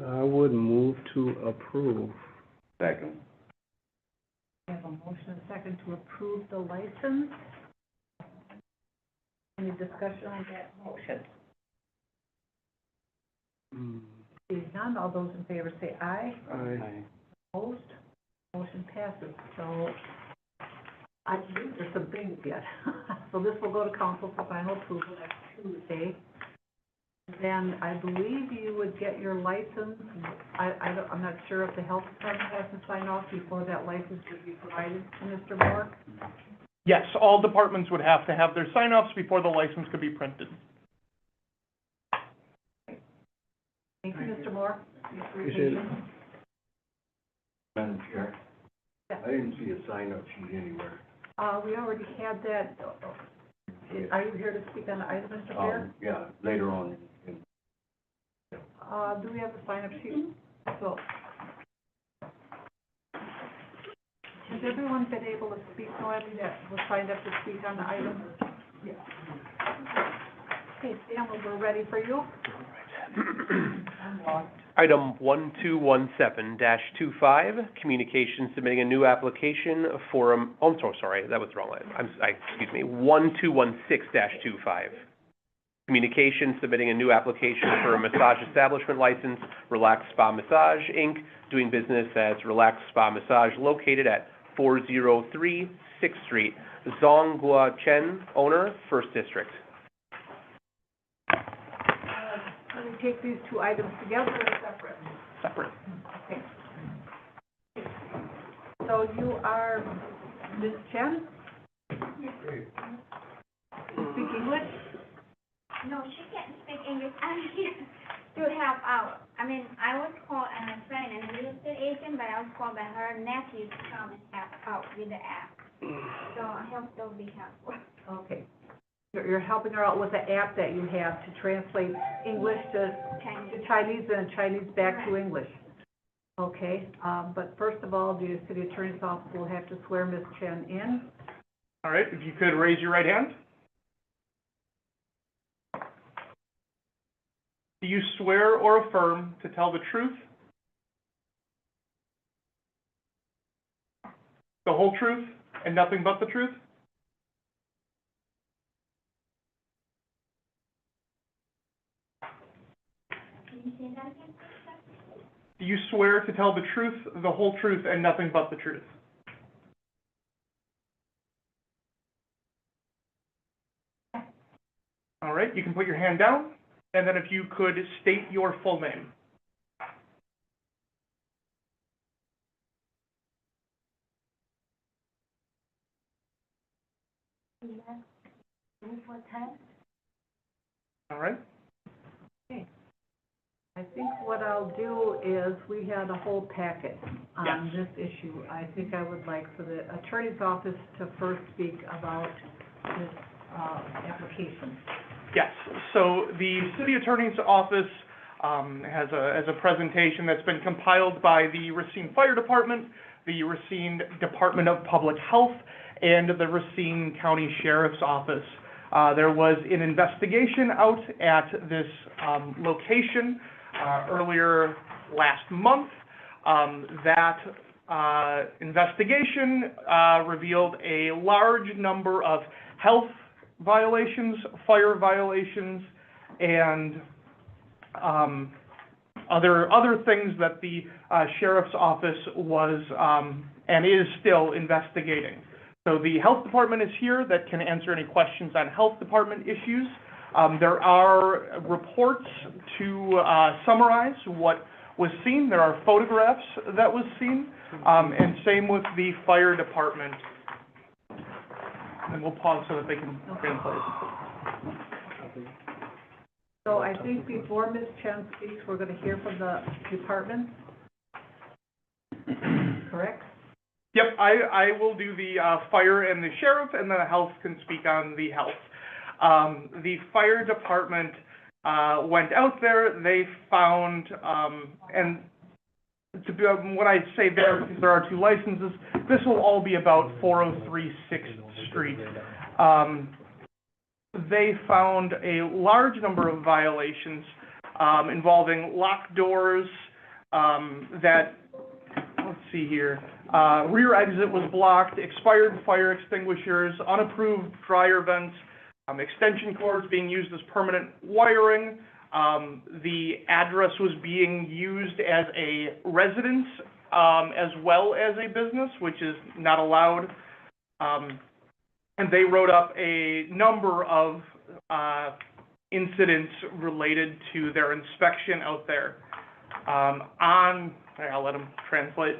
I would move to approve. Second. We have a motion and a second to approve the license. Any discussion on that motion? Seeing none, all those in favor say aye. Aye. Opposed? Motion passes. So I believe there's some things yet. So this will go to council for final approval next Tuesday. Then I believe you would get your license. I'm not sure if the health department has to sign off before that license would be provided to Mr. Moore. Yes, all departments would have to have their sign-offs before the license could be printed. Thank you, Mr. Moore. Appreciate it. Madam Chair, Yeah. I didn't see a sign-up sheet anywhere. We already had that. Are you here to speak on the item, Mr. Fair? Yeah, later on. Do we have a sign-up sheet? So, has everyone been able to speak, Noemi, that was signed up to speak on the item? Yeah. Okay, Sam, we're ready for you. Item 1217-25, communication submitting a new application for, I'm so sorry, that was the wrong item. Excuse me, 1216-25. Communication submitting a new application for a massage establishment license, Relax Spa Massage, Inc., doing business as Relax Spa Massage, located at 403 6th Street, Zonghua Chen, owner, First District. Let me take these two items together or separate? Separate. Okay. So you are Ms. Chen? You speak English? No, she can't speak English. I'm here to help out. I mean, I was called and a friend and a real estate agent, but I was called by her nephew to come and help out with the app. So I hope they'll be helpful. Okay. You're helping her out with the app that you have to translate English to Chinese and Chinese back to English. Okay, but first of all, the city attorney's office will have to swear Ms. Chen in. All right, if you could raise your right hand. Do you swear or affirm to tell the truth, the whole truth, and nothing but the truth? Can you say that again, please? Do you swear to tell the truth, the whole truth, and nothing but the truth? All right, you can put your hand down, and then if you could state your full name. All right. I think what I'll do is, we had a whole packet on this issue. I think I would like for the attorney's office to first speak about this, application. Yes, so the city attorney's office has a presentation that's been compiled by the Racine Fire Department, the Racine Department of Public Health, and the Racine County Sheriff's Office. There was an investigation out at this location earlier last month. That investigation revealed a large number of health violations, fire violations, and other things that the sheriff's office was and is still investigating. So the health department is here that can answer any questions on health department issues. There are reports to summarize what was seen. There are photographs that was seen, and same with the fire department. And we'll pause so that they can translate. So I think before Ms. Chen speaks, we're gonna hear from the department. Correct? Yep, I will do the fire and the sheriff, and then the health can speak on the health. The fire department went out there. They found, and to be, when I say there, because there are two licenses, this will all be about 403 6th Street. They found a large number of violations involving locked doors, that, let's see here, rear exit was blocked, expired fire extinguishers, unapproved dryer vents, extension cords being used as permanent wiring. The address was being used as a residence as well as a business, which is not allowed. And they wrote up a number of incidents related to their inspection out there. I'll let them translate.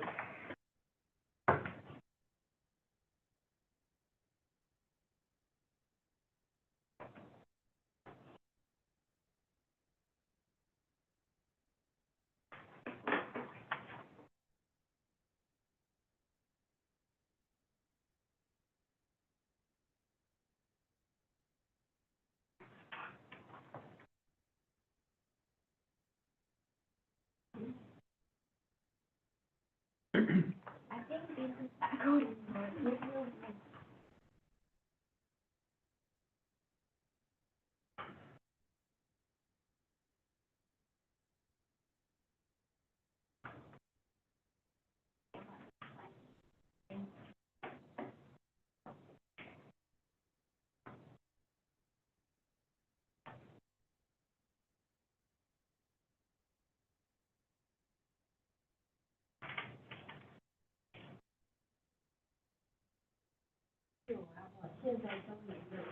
I think this is good.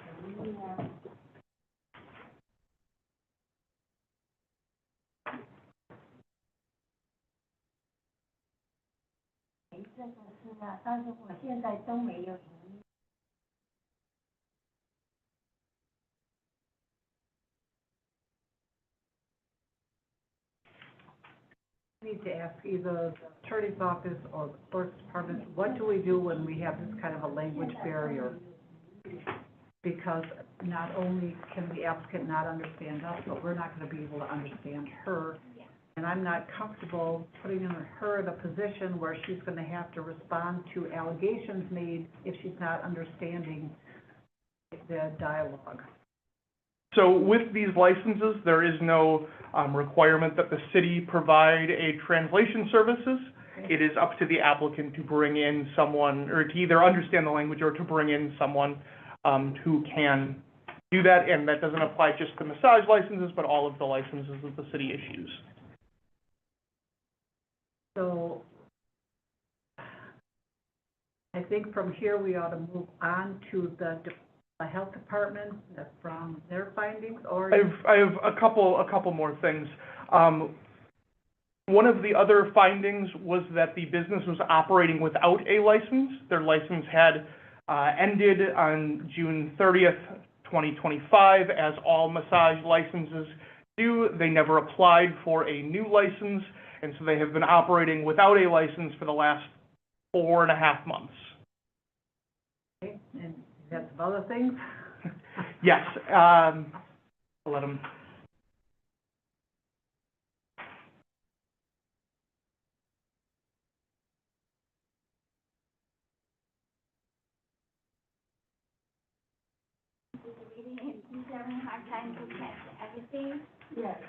Need to ask either the attorney's office or the clerk's department, what do we do when we have this kind of a language barrier? Because not only can the applicant not understand us, but we're not gonna be able to understand her. And I'm not comfortable putting her in a position where she's gonna have to respond to allegations made if she's not understanding the dialogue. So with these licenses, there is no requirement that the city provide a translation services. It is up to the applicant to bring in someone, or to either understand the language or to bring in someone who can do that, and that doesn't apply just to massage licenses, but all of the licenses that the city issues. So I think from here, we ought to move on to the health department from their findings, or? I have a couple more things. One of the other findings was that the business was operating without a license. Their license had ended on June 30th, 2025, as all massage licenses do. They never applied for a new license, and so they have been operating without a license for the last 4.5 months. Okay, and you have some other things? Yes, I'll let them. He's having a hard time to catch everything. Yes.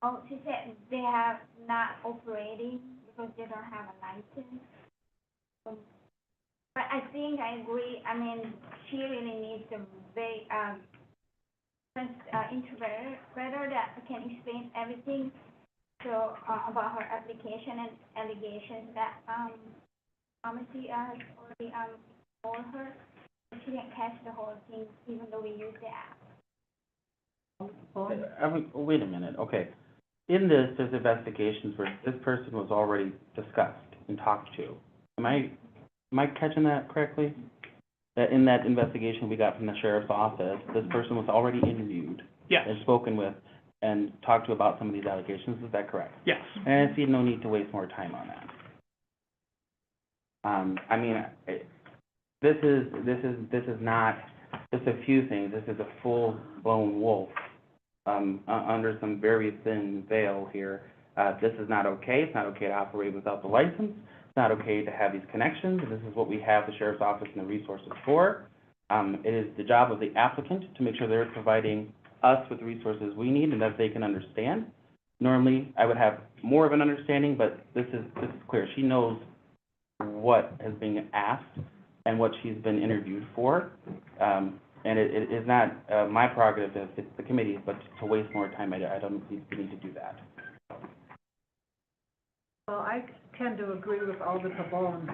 Oh, she said they have not operating because they don't have a license. But I think I agree, I mean, she really needs a very, interpreter that can explain everything, so, about her application and allegations that, pharmacy has already, told her. She didn't catch the whole thing, even though we used the app. Wait a minute, okay. In this, there's investigations where this person was already discussed and talked to. Am I catching that correctly? That in that investigation we got from the sheriff's office, this person was already interviewed Yes, and spoken with and talked to about some of these allegations, is that correct? yes. And I see no need to waste more time on that. I mean, this is not just a few things, this is a full-blown wolf, under some very thin veil here. This is not okay, it's not okay to operate without the license, it's not okay to have these connections, and this is what we have the sheriff's office and the resources for. It is the job of the applicant to make sure they're providing us with the resources we need and that they can understand. Normally, I would have more of an understanding, but this is clear. She knows what is being asked and what she's been interviewed for. And it is not my prerogative, it's the committee, but to waste more time, I don't think we need to do that. Well, I tend to agree with Alder Pabon.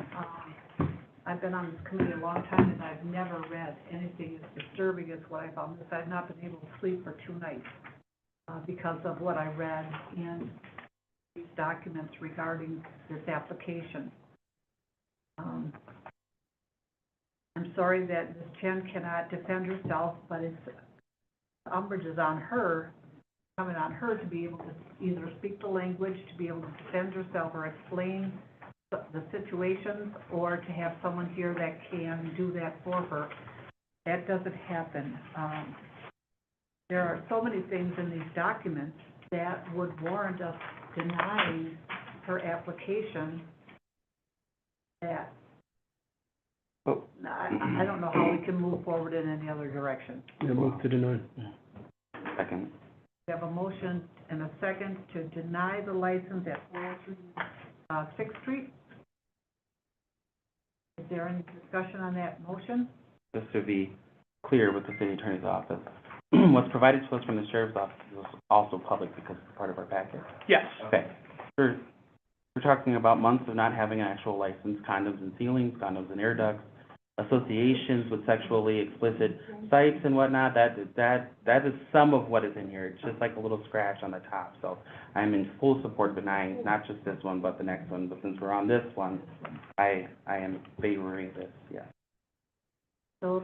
I've been on this committee a long time, and I've never read anything as disturbing as what I found. I've not been able to sleep for 2 nights because of what I read in these documents regarding this application. I'm sorry that Ms. Chen cannot defend herself, but it's, the umbrage is on her, coming on her to be able to either speak the language, to be able to defend herself or explain the situations, or to have someone here that can do that for her. That doesn't happen. There are so many things in these documents that would warrant us denying her application that I don't know how we can move forward in any other direction. Yeah, move to deny. Second. We have a motion and a second to deny the license at 403 6th Street. Is there any discussion on that motion? Just to be clear with the city attorney's office, what's provided to us from the sheriff's office is also public because it's part of our packet? Yes. Okay. We're talking about months of not having an actual license, condoms and ceilings, condoms and air ducts, associations with sexually explicit sites and whatnot. That is some of what is in here. It's just like a little scratch on the top. So I'm in full support of denying not just this one, but the next one. But since we're on this one, I am favoring this, yes. So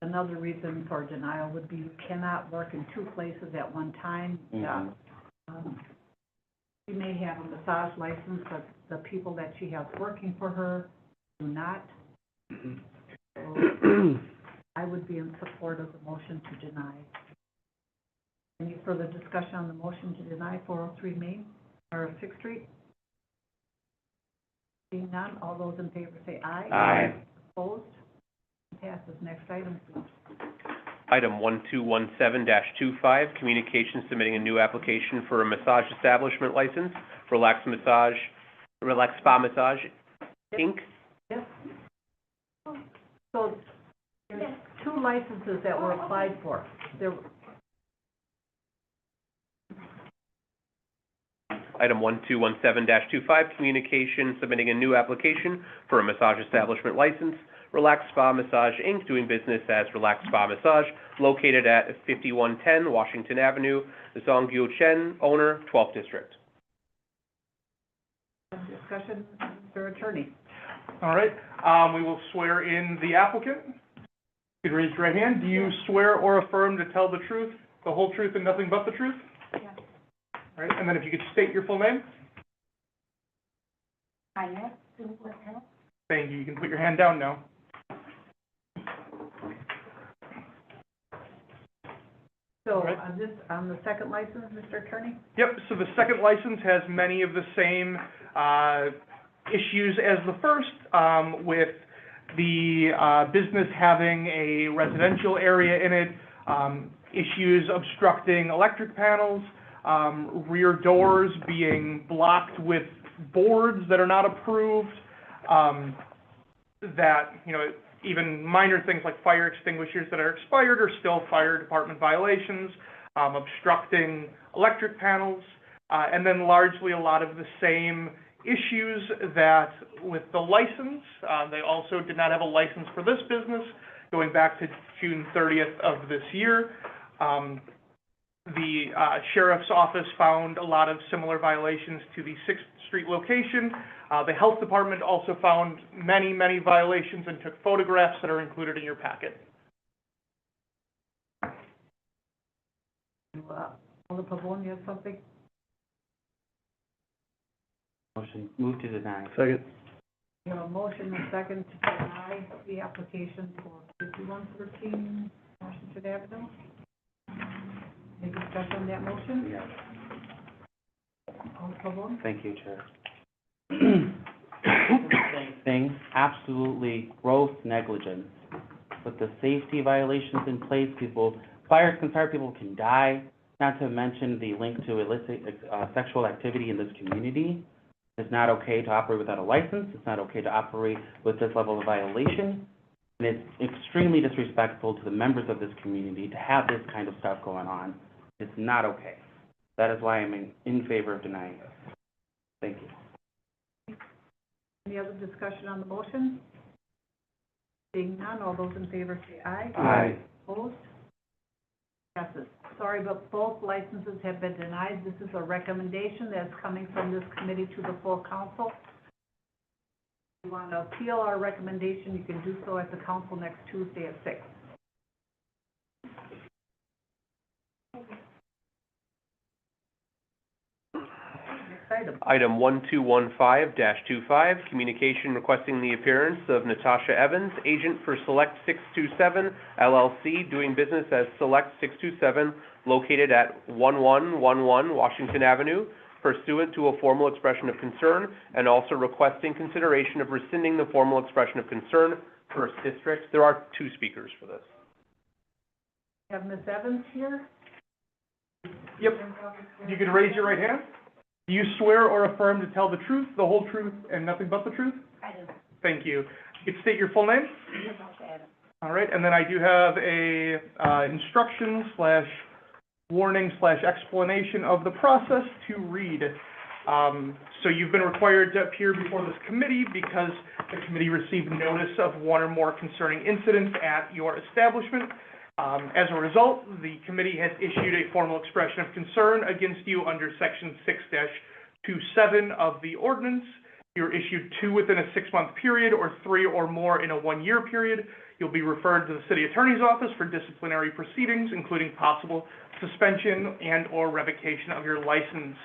another reason for denial would be you cannot work in 2 places at one time. Mm-hmm. She may have a massage license, but the people that she has working for her do not. So I would be in support of the motion to deny. Any further discussion on the motion to deny 403 Main, or 6th Street? Seeing none, all those in favor say aye. Aye. Opposed? Passes. Next item, please. Item 1217-25, communication submitting a new application for a massage establishment license, Relax Spa Massage, Inc. Yes. So, there's two licenses that were applied for. Item 1217-25, communication submitting a new application for a massage establishment license, Relax Spa Massage, Inc., doing business as Relax Spa Massage, located at 5110 Washington Avenue, Zonggyo Chen, owner, 12th District. Discussion, Mr. Attorney. All right, we will swear in the applicant. You can raise your right hand. Do you swear or affirm to tell the truth, the whole truth, and nothing but the truth? Yes. All right, and then if you could state your full name. Annette Sue Littell. Thank you. You can put your hand down now. So, on the second license, Mr. Attorney? Yep, so the second license has many of the same issues as the first, with the business having a residential area in it, issues obstructing electric panels, rear doors being blocked with boards that are not approved, that, even minor things like fire extinguishers that are expired are still fire department violations, obstructing electric panels, and then largely a lot of the same issues that with the license. They also did not have a license for this business going back to June 30th of this year. The sheriff's office found a lot of similar violations to the 6th Street location. The health department also found many, many violations and took photographs that are included in your packet. Alder Pavone, you have something? Motion, move to deny. Second. You have a motion and second to deny the application for 5113 Washington Avenue. Any discussion on that motion? Yes. Alder Pavone? Thank you, Chair. Same thing, absolutely gross negligence. With the safety violations in place, fires can start, people can die, not to mention the link to illicit sexual activity in this community. It's not okay to operate without a license. It's not okay to operate with this level of violation. And it's extremely disrespectful to the members of this community to have this kind of stuff going on. It's not okay. That is why I'm in favor of denying this. Thank you. Any other discussion on the motion? Seeing none, all those in favor say aye. Aye. Opposed? Passes. Sorry, but both licenses have been denied. This is a recommendation that's coming from this committee to the full council. If you want to appeal our recommendation, you can do so at the council next Tuesday at 6. Item 1215-25, communication requesting the appearance of Natasha Evans, agent for Select 627 LLC, doing business as Select 627, located at 1111 Washington Avenue, pursuant to a formal expression of concern, and also requesting consideration of rescinding the formal expression of concern, First District. There are two speakers for this. Have Ms. Evans here? Yep. You can raise your right hand. Do you swear or affirm to tell the truth, the whole truth, and nothing but the truth? I do. Thank you. You can state your full name. All right, and then I do have a instruction / warning / explanation of the process to read. So you've been required to appear before this committee because the committee received notice of one or more concerning incidents at your establishment. As a result, the committee has issued a formal expression of concern against you under Section 6-27 of the ordinance. You're issued 2 within a 6-month period or 3 or more in a 1-year period. You'll be referred to the city attorney's office for disciplinary proceedings, including possible suspension and or revocation of your license.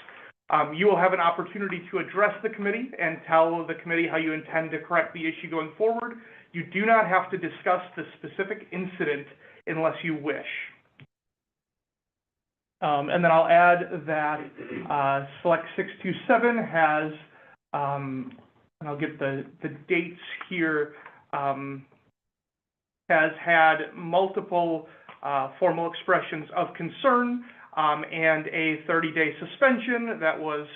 You will have an opportunity to address the committee and tell the committee how you intend to correct the issue going forward. You do not have to discuss the specific incident unless you wish. And then I'll add that Select 627 has, and I'll get the dates here, has had multiple formal expressions of concern, and a 30-day suspension that was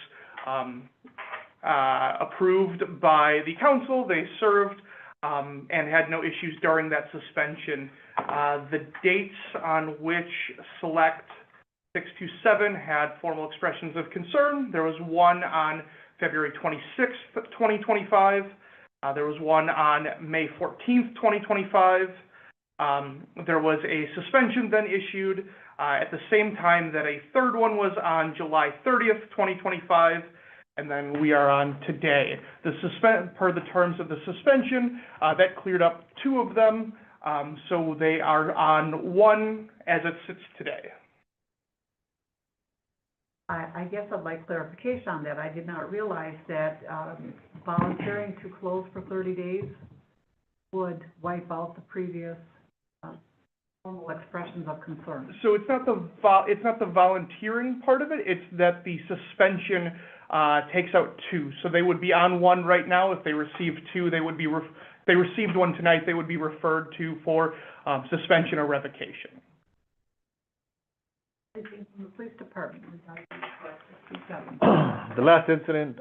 approved by the council. They served and had no issues during that suspension. The dates on which Select 627 had formal expressions of concern, there was one on February 26th, 2025. There was one on May 14th, 2025. There was a suspension then issued at the same time that a third one was on July 30th, 2025, and then we are on today. Per the terms of the suspension, that cleared up 2 of them, so they are on 1 as it sits today. I guess I'd like clarification on that. I did not realize that volunteering to close for 30 days would wipe out the previous formal expressions of concern. So it's not the volunteering part of it, it's that the suspension takes out 2. So they would be on 1 right now. If they received 2, they would be, if they received 1 tonight, they would be referred to for suspension or revocation. Anything from the police department? The last incident,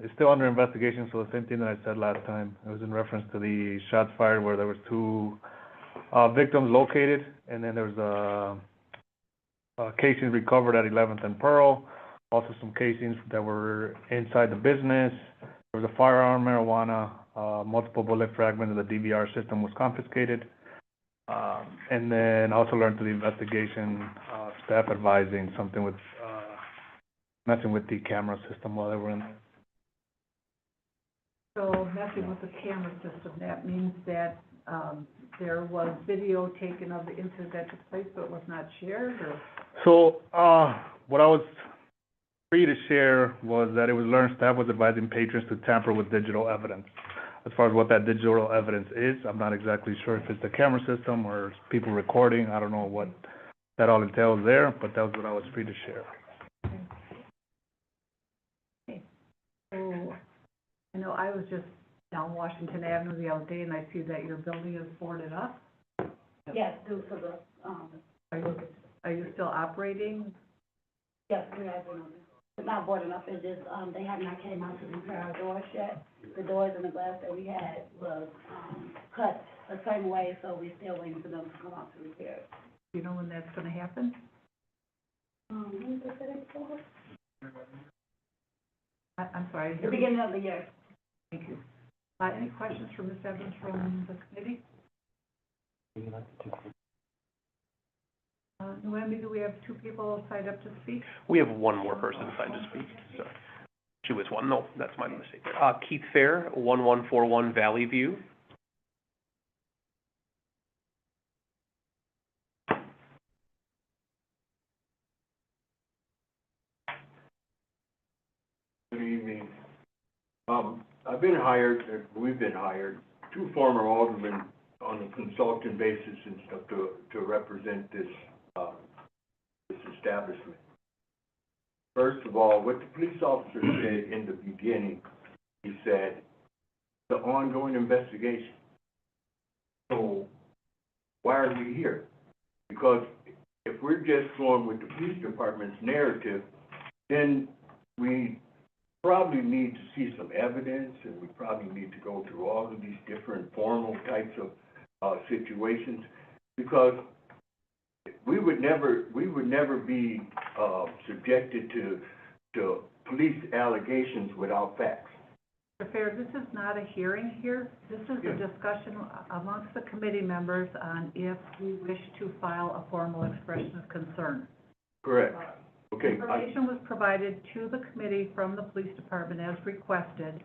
is still under investigation, so the same thing that I said last time. It was in reference to the shots fired where there was 2 victims located, and then there was casings recovered at 11th and Pearl, also some casings that were inside the business. There was a firearm, marijuana, multiple bullet fragments of the DVR system was confiscated. And then also learned through the investigation, staff advising something with, messing with the camera system while they were in there. So messing with the camera system, that means that there was video taken of the incident that took place, but it was not shared, or? So, what I was free to share was that it was learned staff was advising patrons to tamper with digital evidence. As far as what that digital evidence is, I'm not exactly sure if it's the camera system or people recording. I don't know what that all entails there, but that was what I was free to share. Okay. So, I know I was just down Washington Avenue the other day, and I see that your building is boarded up. Yes, due to the, Are you still operating? yes, we have been on it. It's not boarding up, it's just, they have not came out to repair our doors yet. The doors and the glass that we had was, cut a certain way, so we're still waiting for them to come out to repair it. Do you know when that's gonna happen? When did they say that before? I'm sorry. The beginning of the year. Thank you. Any questions for Ms. Evans from the committee? Noemi, do we have 2 people signed up to speak? We have 1 more person signed to speak, so. She was 1, no, that's my mistake. Keith Fair, 1141 Valley View. Good evening. I've been hired, we've been hired, 2 former aldermen on a consultant basis and stuff to represent this establishment. First of all, what the police officer said in the beginning, he said, the ongoing investigation. So why are we here? Because if we're just going with the police department's narrative, then we probably need to see some evidence, and we probably need to go through all of these different formal types of situations, because we would never be subjected to police allegations without facts. Mr. Fair, this is not a hearing here. This is a discussion amongst the committee members on if we wish to file a formal expression of concern. Correct. Okay. Information was provided to the committee from the police department as requested,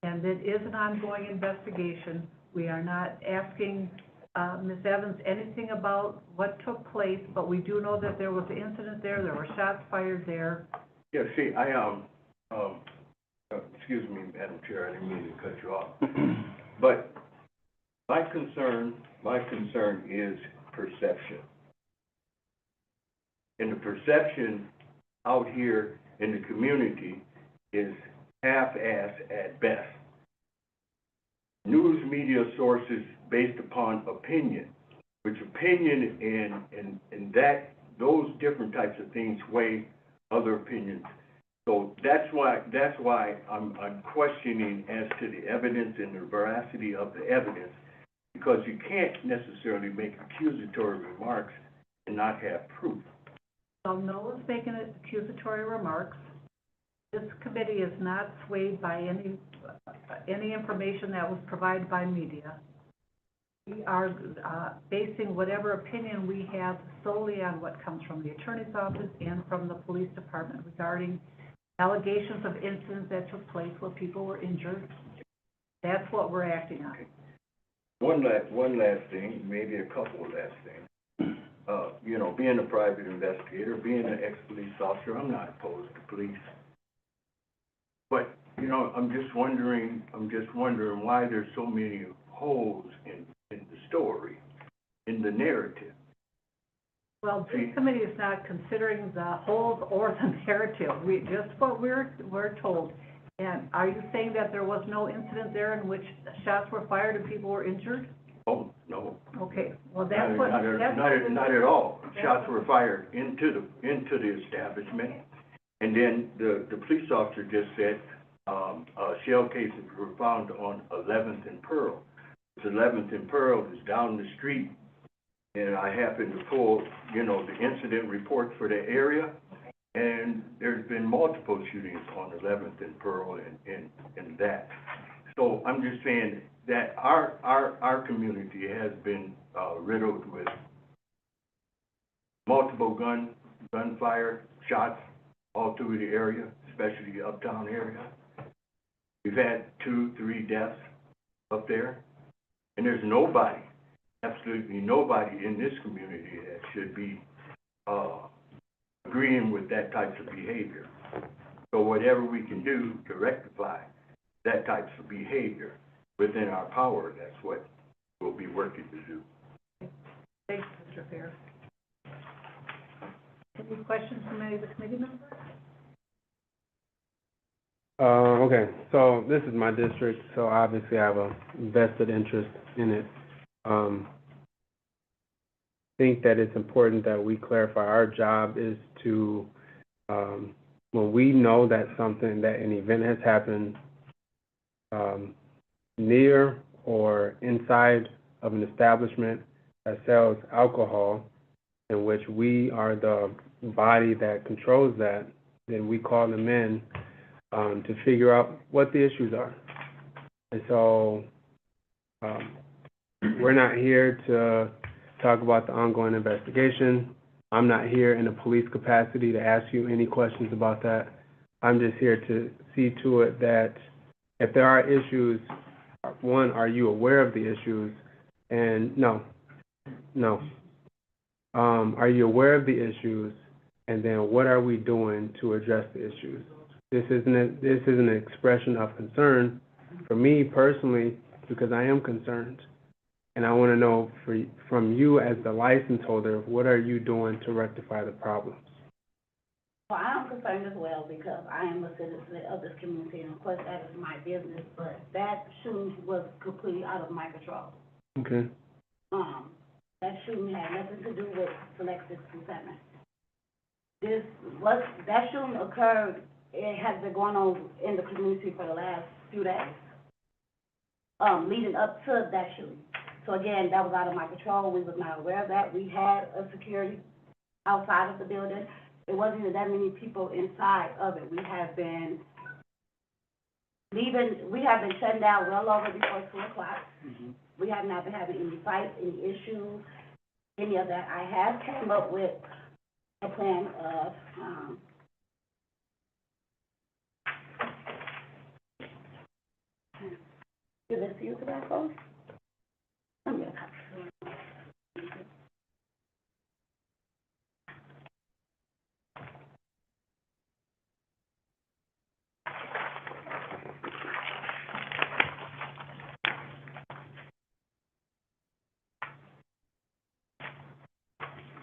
and it is an ongoing investigation. We are not asking Ms. Evans anything about what took place, but we do know that there was an incident there were shots fired there. Yeah, see, excuse me, Madam Chair, I didn't mean to cut you off. But my concern is perception. And the perception out here in the community is half-assed at best. news media sources based upon opinion, which opinion and that, those different types of things sway other opinions. So that's why I'm questioning as to the evidence and the veracity of the evidence, because you can't necessarily make accusatory remarks and not have proof. So no one's making accusatory remarks. This committee is not swayed by any information that was provided by media. We are basing whatever opinion we have solely on what comes from the attorney's office and from the police department regarding allegations of incidents that took place where people were injured. That's what we're acting on. One last thing, maybe a couple of last things. You know, being a private investigator, being an ex-police officer, I'm not opposed to police. But, you know, I'm just wondering why there's so many holes in the story, in the narrative. Well, this committee is not considering the holes or the narrative. Just what we're told. And are you saying that there was no incident there in which shots were fired and people were injured? Oh, no. Okay, well, that's what... Not at all. Shots were fired into the establishment. And then the police officer just said, shell cases were found on 11th and Pearl. 11th and Pearl is down the street. And I happened to pull, you know, the incident report for the area. And there's been multiple shootings on 11th and Pearl and that. So I'm just saying that our community has been riddled with multiple gunfire shots all through the area, especially the uptown area. We've had 2-3 deaths up there, and there's nobody, absolutely nobody in this community that should be agreeing with that type of behavior. So whatever we can do to rectify that type of behavior within our power, that's what we'll be working to do. Thanks, Mr. Fair. Any questions from any of the committee members? Okay, so this is my district, so obviously I have a vested interest in it. Think that it's important that we clarify our job is to, when we know that an event has happened near or inside of an establishment that sells alcohol, in which we are the body that controls that, then we call them in to figure out what the issues are. And so we're not here to talk about the ongoing investigation. I'm not here in a police capacity to ask you any questions about that. I'm just here to see to it that if there are issues, one, are you aware of the issues? And no. Are you aware of the issues? And then what are we doing to address the issues? This is an expression of concern for me personally, because I am concerned. And I want to know from you as the license holder, what are you doing to rectify the problems? Well, I am concerned as well because I am a citizen of this community, and of course that is my business, but that shooting was completely out of my control. Okay. That shooting had nothing to do with Select 67. That shooting occurred, it has been going on in the community for the last few days, leading up to that shooting. So again, that was out of my control. We was not aware of that. We had a security outside of the building. It wasn't even that many people inside of it. We have been shutting down well over before 2 o'clock. Mm-hmm. We have not been having any fights, any issues, any of that. I have came up with a plan of, give this to you, tobacco? I'm gonna copy.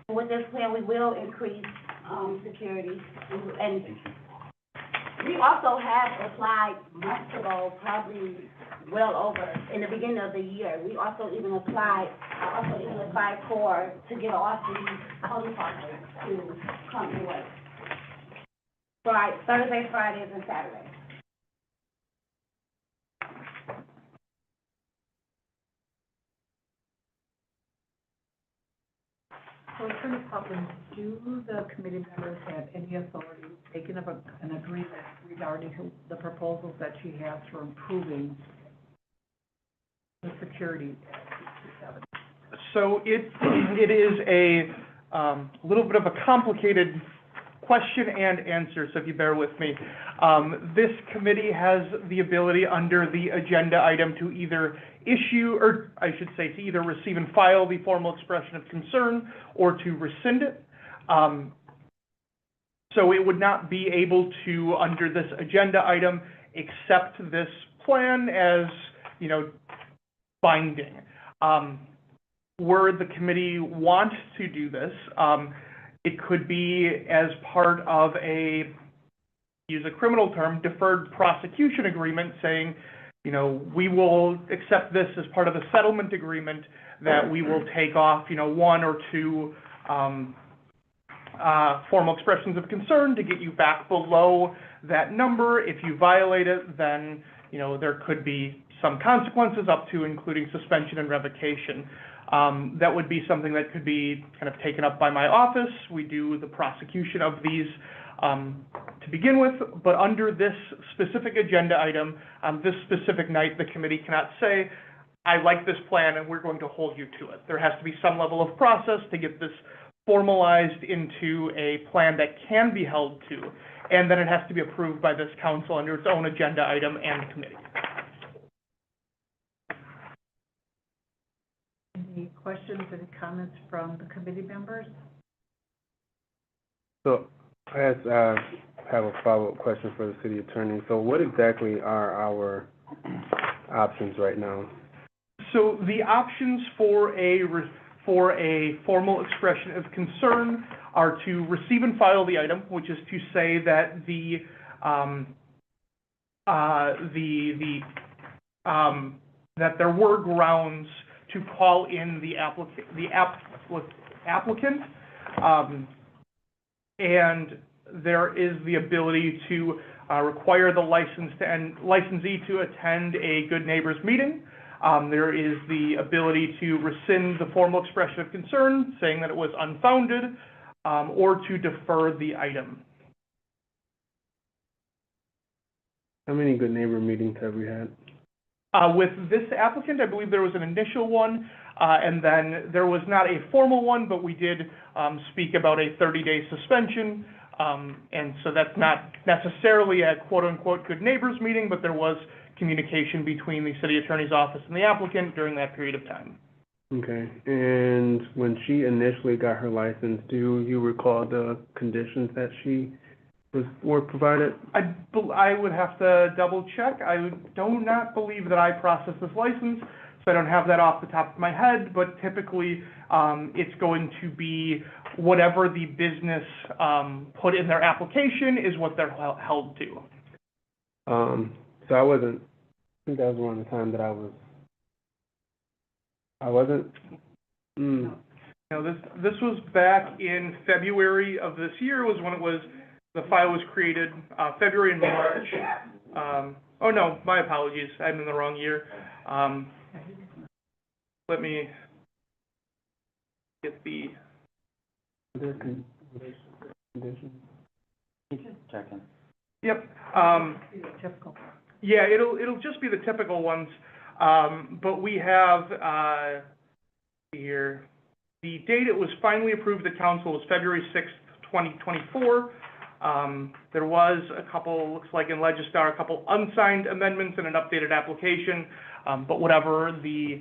With this plan, we will increase security, and we also have applied months ago, probably well over, in the beginning of the year. We also even applied, to get all three police officers to come to work. Thursday, Fridays, and Saturdays. So Attorney Poppins, do the committee members have any authority taken of an agreement regarding the proposals that she has for improving the security at 227? So it is a little bit of a complicated question and answer, so if you bear with me. This committee has the ability under the agenda item to either issue, or I should say, to either receive and file the formal expression of concern or to rescind it. So it would not be able to, under this agenda item, accept this plan as, binding. Were the committee want to do this, it could be as part of use a criminal term, deferred prosecution agreement, saying, we will accept this as part of the settlement agreement, that we will take off, one or two formal expressions of concern to get you back below that number. If you violate it, then, there could be some consequences up to including suspension and revocation. That would be something that could be kind of taken up by my office. We do the prosecution of these to begin with, but under this specific agenda item, this specific night, the committee cannot say, I like this plan and we're going to hold you to it. There has to be some level of process to get this formalized into a plan that can be held to, and then it has to be approved by this council under its own agenda item and committee. Any questions, any comments from the committee members? So I have a follow-up question for the city attorney. So what exactly are our options right now? So the options for a formal expression of concern are to receive and file the item, which is to say that that there were grounds to call in the applicant, and there is the ability to require the licensee to attend a Good Neighbors meeting. There is the ability to rescind the formal expression of concern, saying that it was unfounded, or to defer the item. How many Good Neighbor meetings have we had? With this applicant, I believe there was an initial one, and then there was not a formal one, but we did speak about a 30-day suspension, and so that's not necessarily a quote-unquote Good Neighbors meeting, but there was communication between the city attorney's office and the applicant during that period of time. Okay, and when she initially got her license, do you recall the conditions that were provided? I would have to double check. I do not believe that I processed this license, so I don't have that off the top of my head, but typically it's going to be whatever the business put in their application is what they're held to. So I think that was around the time that I wasn't. No, this was back in February of this year was when the file was created, February and March. Oh no, my apologies, I'm in the wrong year. Let me get the... Conditions? Checking. Yep. Typical. Yeah, it'll just be the typical ones, but we have here, the date it was finally approved at council was February 6th, 2024. There was a couple, looks like in Legistar, a couple unsigned amendments and an updated application, but whatever the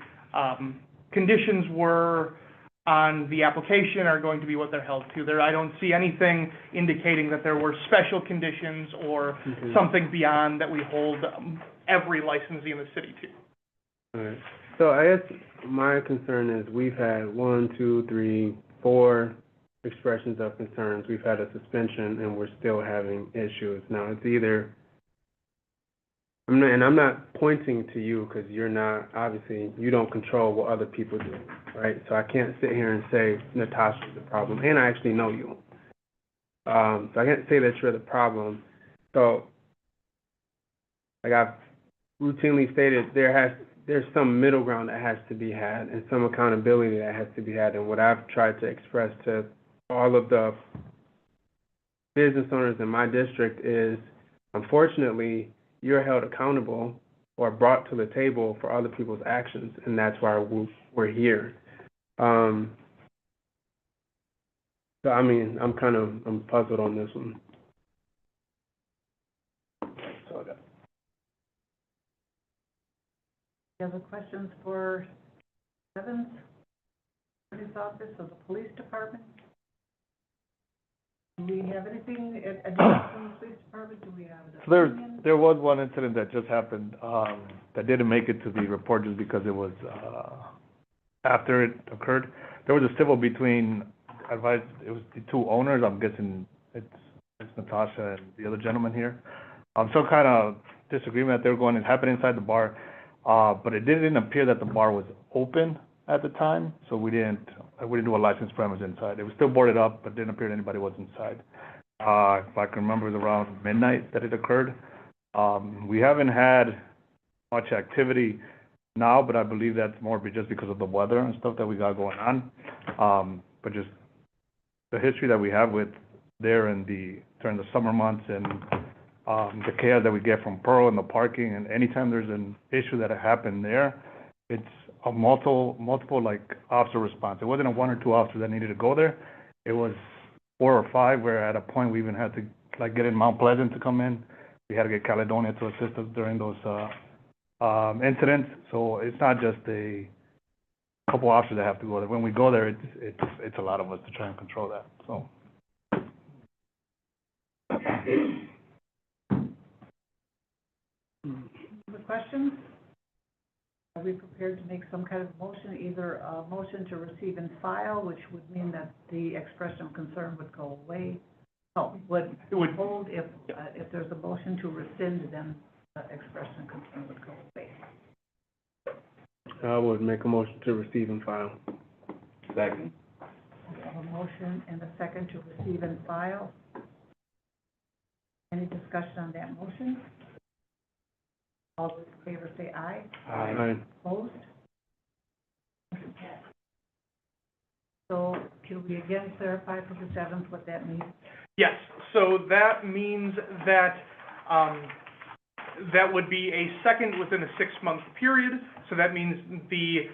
conditions were on the application are going to be what they're held to. I don't see anything indicating that there were special conditions or something beyond that we hold every licensee in the city to. All right. So I guess my concern is we've had 1, 2, 3, 4 expressions of concerns. We've had a suspension and we're still having issues. Now it's either I'm not pointing to you, because you're not, obviously, you don't control what other people do, right? So I can't sit here and say Natasha's the problem, and I actually know you. So I can't say that you're the problem. So, like I've routinely stated, there's some middle ground that has to be had, and some accountability that has to be had. And what I've tried to express to all of the business owners in my district is, unfortunately, you're held accountable or brought to the table for other people's actions, and that's why we're here. So I mean, I'm puzzled on this one. So, Any other questions for Evans, Attorney's Office, or the Police Department? Do we have anything additional from the Police Department? Do we have an So opinion? there was one incident that just happened, that didn't make it to the report just because it was, after it occurred. There was a civil between, it was the two owners, I'm guessing it's Natasha and the other gentleman here. Some kind of disagreement that they were going, it happened inside the bar, but it didn't appear that the bar was open at the time, so we didn't do a licensed premise inside. It was still boarded up, but didn't appear that anybody was inside. If I can remember, it was around midnight that it occurred. We haven't had much activity now, but I believe that's more just because of the weather and stuff that we got going on. But just the history that we have with there during the summer months, and the chaos that we get from Pearl and the parking, and anytime there's an issue that happened there, it's a multiple like officer response. It wasn't a one or two officers that needed to go there. It was 4 or 5, where at a point we even had to like get in Mount Pleasant to come in. We had to get Caledonia to assist us during those incidents. So it's not just a couple officers that have to go there. When we go there, it's a lot of us to try and control that. So. Other questions? Are we prepared to make some kind of motion, either a motion to receive and file, which would mean that the expression of concern would go away? No, it would hold if there's a motion to rescind, then the expression of concern would go away. I would make a motion to receive and file. Second. We have a motion and a second to receive and file. Any discussion on that motion? All those in favor say aye. Aye. Opposed? Motion passed. So can we again clarify for the 7th what that means? Yes, so that means that, that would be a second within a 6-month period. So that means the,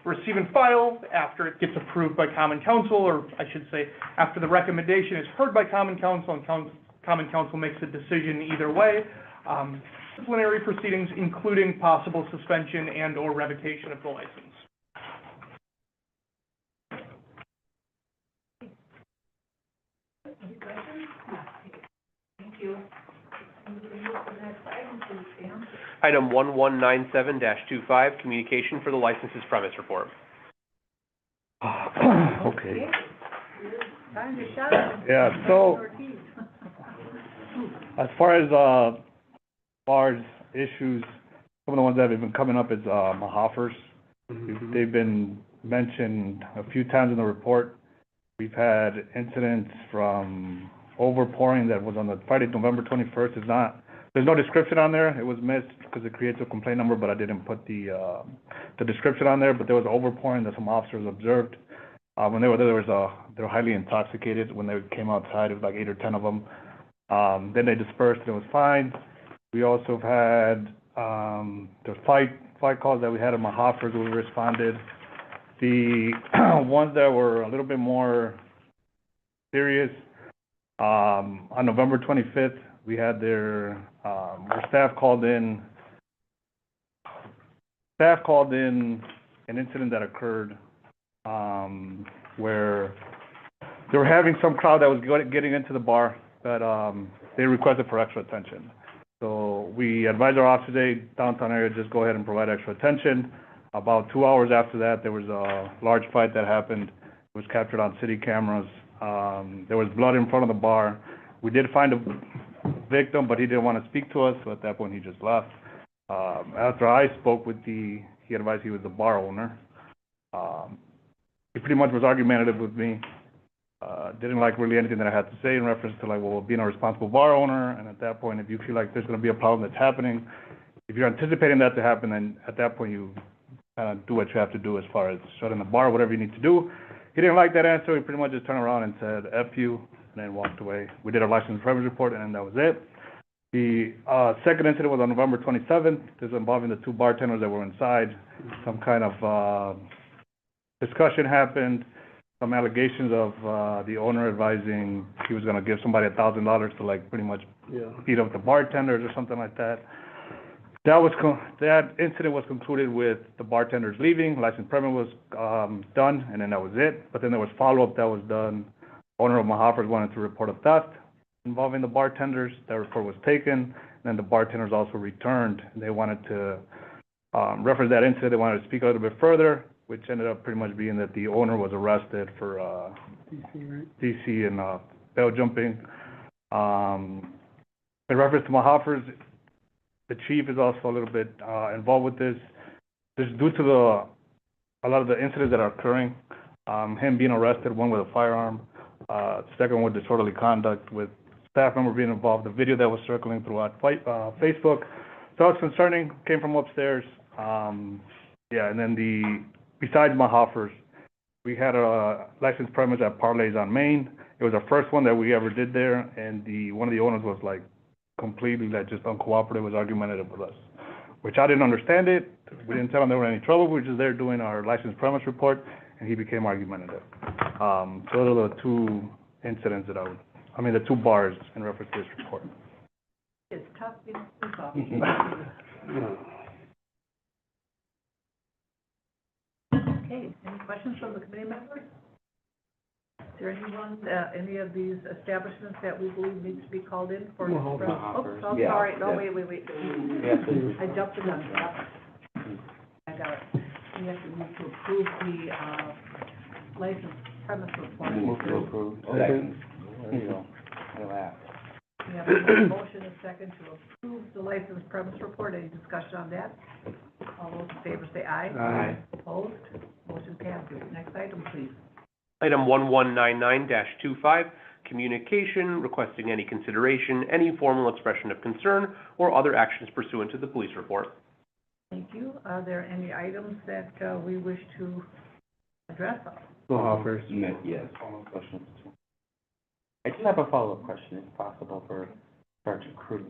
receive and file after it gets approved by Common Council, or I should say, after the recommendation is heard by Common Council and Common Council makes a decision either way. Disciplinary proceedings, including possible suspension and or revocation of the license. Any questions? Thank you. Moving on to the next item, please, Sam. Item 1197-25, communication for the licenses premise report. Okay. Time to shine. Yeah, so as far as bars issues, some of the ones that have been coming up is Mahafers. They've been mentioned a few times in the report. We've had incidents from overpouring that was on the Friday, November 21st. There's no description on there. It was missed because it creates a complaint number, but I didn't put the description on there. But there was overpouring that some officers observed. When they were there, they were highly intoxicated. When they came outside, it was like 8 or 10 of them. Then they dispersed, and it was fine. We also had the fight calls that we had at Mahafers where we responded. The ones that were a little bit more serious, on November 25th, we had our staff called in an incident that occurred where they were having some crowd that was getting into the bar that they requested for extra attention. So we advised our officers today, downtown area, just go ahead and provide extra attention. About 2 hours after that, there was a large fight that happened. It was captured on city cameras. There was blood in front of the bar. We did find a victim, but he didn't want to speak to us, so at that point, he just left. After I spoke with he advised he was the bar owner. He pretty much was argumentative with me. Didn't like really anything that I had to say in reference to like, well, being a responsible bar owner, and at that point, if you feel like there's gonna be a problem that's happening, if you're anticipating that to happen, then at that point, you kind of do what you have to do as far as shutting the bar, whatever you need to do. He didn't like that answer. He pretty much just turned around and said, F you, and then walked away. We did our license premise report, and that was it. The second incident was on November 27th. This was involving the two bartenders that were inside. Some kind of discussion happened, some allegations of the owner advising he was going to give somebody $1,000 to like pretty much beat up the bartenders or something like that. That incident was concluded with the bartenders leaving, license premise was done, and then that was it. But then there was follow-up that was done. Owner of Mahafers wanted to report a theft involving the bartenders. That report was taken, and then the bartenders also returned. They wanted to reference that incident. They wanted to speak a little bit further, which ended up pretty much being that the owner was arrested for DC and bail jumping. In reference to Mahafers, the chief is also a little bit involved with this. This is due to a lot of the incidents that are occurring. Him being arrested, one with a firearm, second with disorderly conduct, with staff member being involved, the video that was circling throughout Facebook. So it's concerning, came from upstairs. And then besides Mahafers, we had a licensed premise at Parlays on Main. It was our first one that we ever did there, and one of the owners was like completely just uncooperative, was argumentative with us, which I didn't understand it. We didn't tell him there were any trouble. We were just there doing our licensed premise report, and he became argumentative. So those are the two incidents that the two bars in reference to this report. It's tough being a police officer. Okay, any questions from the committee members? Is there anyone, any of these establishments that we believe needs to be called in for? Oops, I'm sorry, no, wait. I jumped the gun. I got it. We have to move to approve the license premise report. Move to approve. Second. There you go. We have a motion and second to approve the license premise report. Any discussion on that? All those in favor say aye. Aye. Opposed? Motion passes. Next item, please. Item 1199-25, communication requesting any consideration, any formal expression of concern, or other actions pursuant to the police report. Thank you. Are there any items that we wish to address? Mahafers. Yes. Questions. I do have a follow-up question, if possible, for Sergeant Cruz.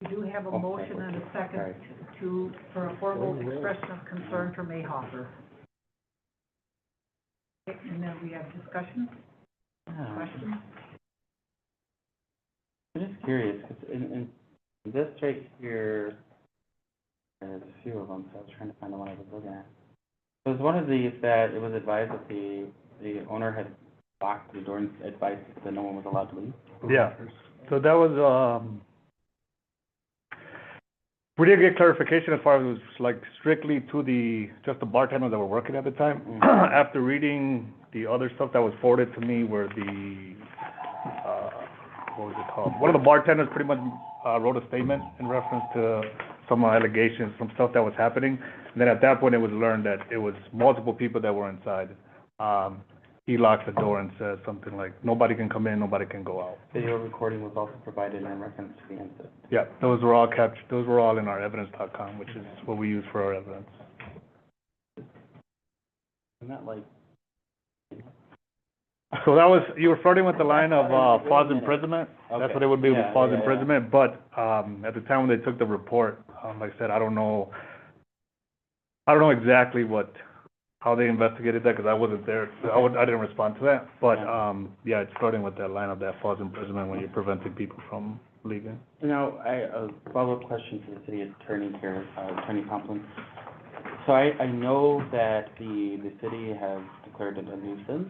We do have a motion and a second for a formal expression of concern for Mayhoffer. And then we have discussion, questions. I'm just curious, because in this right here, there's a few of them, so I was trying to find the one I was looking at. So was one of these that it was advised that the owner had locked the door and advised that no one was allowed to leave? Yeah, so that was, we didn't get clarification as far as it was like strictly to just the bartenders that were working at the time. After reading the other stuff that was forwarded to me where what was it called? One of the bartenders pretty much wrote a statement in reference to some allegations, some stuff that was happening. And then at that point, it was learned that it was multiple people that were inside. He locked the door and said something like, nobody can come in, nobody can go out. Video recording was also provided in reference to the incident. Yeah, those were all captured. Those were all in our evidence.com, which is what we use for our evidence. Isn't that like... So that was, you were flirting with the line of false imprisonment. Okay. That's what it would be with false imprisonment. But at the time when they took the report, like I said, I don't know exactly how they investigated that, because I wasn't there. I didn't respond to that. But yeah, it's starting with that line of that false imprisonment when you're preventing people from leaving. Now, a follow-up question to the city attorney here, Attorney Complin. So I know that the city has declared it a nuisance.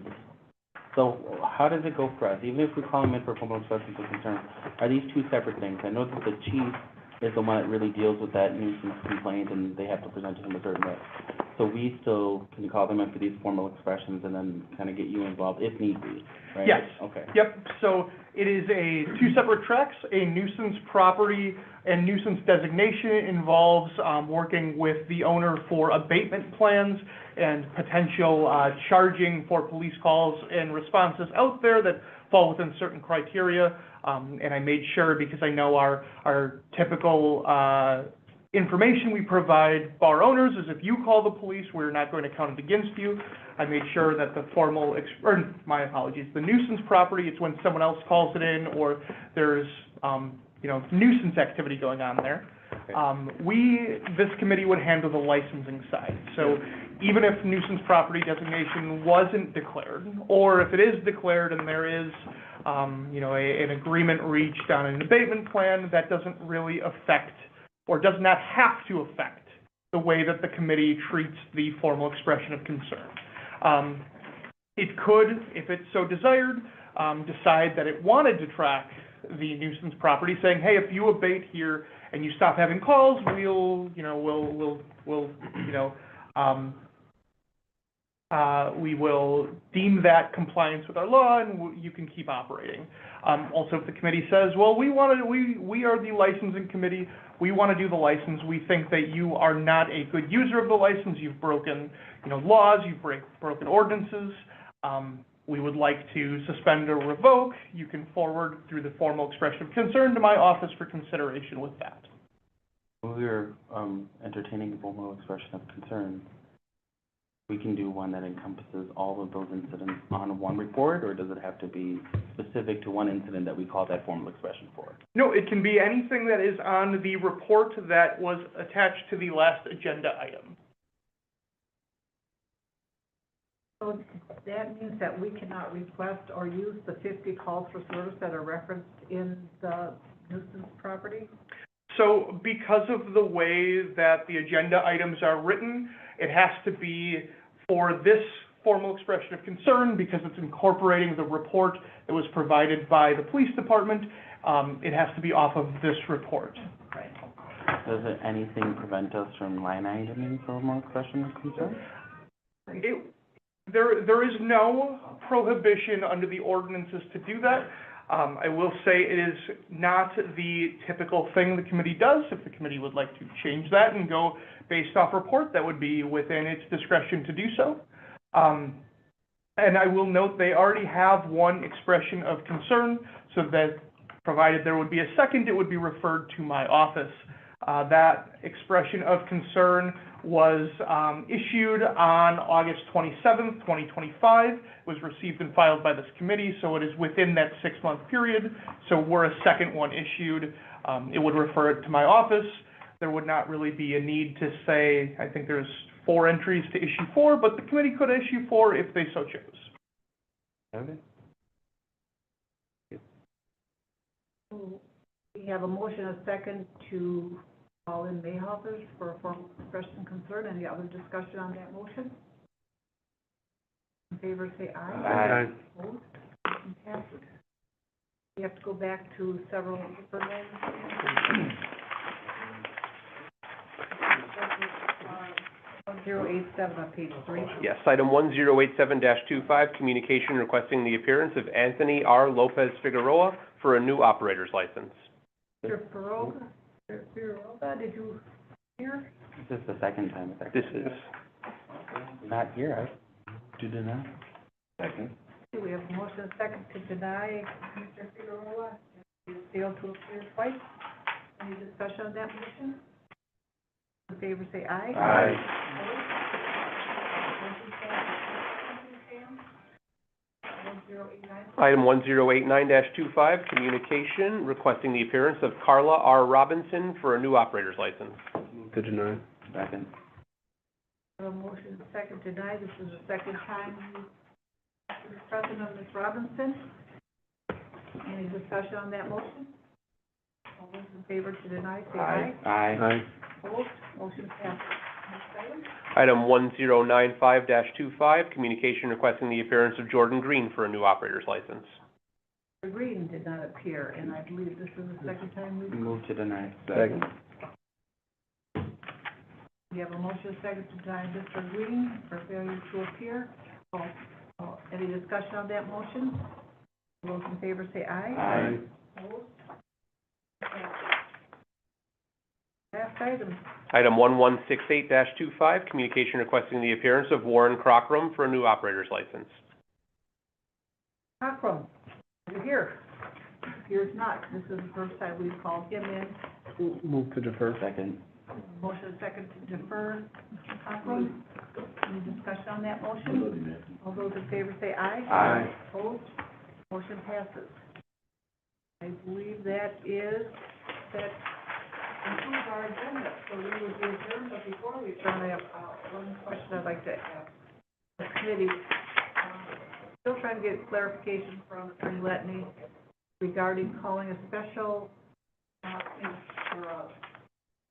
So how does it go for us? Even if we call them in for formal expressions of concern, are these two separate things? I know that the chief is the one that really deals with that nuisance complaint, and they have to present to him a certain way. So we still can call them in for these formal expressions and then kind of get you involved if need be, right? Yes. Okay. Yep, so it is two separate tracks. A nuisance property and nuisance designation involves, working with the owner for abatement plans and potential, charging for police calls and responses out there that fall within certain criteria. And I made sure, because I know our typical, information we provide bar owners is if you call the police, we're not going to count it against you. I made sure that the formal, my apologies, the nuisance property, it's when someone else calls it in or there's, nuisance activity going on there. This committee would handle the licensing side. So even if nuisance property designation wasn't declared, or if it is declared and there is, an agreement reached on an abatement plan, that doesn't really affect or does not have to affect the way that the committee treats the formal expression of concern. It could, if it so desired, decide that it wanted to track the nuisance property, saying, hey, if you abate here and you stop having calls, we will deem that compliance with our law and you can keep operating. Also, if the committee says, well, we are the licensing committee, we want to do the license, we think that you are not a good user of the license, you've broken, laws, you've broken ordinances, we would like to suspend or revoke, you can forward through the formal expression of concern to my office for consideration with that. When we were entertaining a formal expression of concern, we can do one that encompasses all of those incidents on one report, or does it have to be specific to one incident that we call that formal expression for? No, it can be anything that is on the report that was attached to the last agenda item. So that means that we cannot request or use the 50 calls for service that are referenced in the nuisance property? So because of the way that the agenda items are written, it has to be for this formal expression of concern because it's incorporating the report that was provided by the police department. It has to be off of this report. Right. Does anything prevent us from line iteming formal expression of concern? There is no prohibition under the ordinances to do that. I will say it is not the typical thing the committee does. If the committee would like to change that and go based off report, that would be within its discretion to do so. And I will note they already have one expression of concern, so that provided there would be a second, it would be referred to my office. That expression of concern was issued on August 27th, 2025, was received and filed by this committee, so it is within that 6-month period. So were a second one issued, it would refer it to my office. There would not really be a need to say, I think there's 4 entries to issue 4, but the committee could issue 4 if they so chose. Okay. So we have a motion, a second, to call in Mayhoppers for a formal expression of concern. Any other discussion on that motion? In favor, say aye. Aye. Opposed? Motion passes. We have to go back to several different ones. 1087 on page 3. Yes, item 1087-25, communication requesting the appearance of Anthony R. Lopez Figueroa for a new operator's license. Mr. Figueroa, did you hear? This is the second time it's This actually is, not here. To deny. Second. We have a motion, a second, to deny Mr. Figueroa. He failed to appear twice. Any discussion on that motion? In favor, say aye. Aye. item 1089-25, communication requesting the appearance of Carla R. Robinson for a new operator's license. Move to deny. Second. A motion, second, to deny. This is the second time you're present on Ms. Robinson. Any discussion on that motion? All those in favor to deny, say aye. Aye. Opposed? Motion passes. Next item. Item 1095-25, communication requesting the appearance of Jordan Green for a new operator's license. Mr. Green did not appear, and I believe this is the second time we've... Move to deny. Second. We We have a motion second to deny Mr. Green for failure to appear. Any discussion on that motion? Those in favor say aye. Aye. Opposed? Last item. Item 1168-25, communication requesting the appearance of Warren Crockram for a new operator's license. Cockrum, you're here. Here's not. This is the first time we've called him in. Move to defer. Second. Motion second to defer. Mr. Cockrum, any discussion on that motion? All those in favor say aye. Aye. Opposed? Motion passes. I believe that concludes our agenda. So we will be adjourned, but before we adjourn, I have one question I'd like to ask the committee. Still trying to get clarification from Attorney Letney regarding calling a special for a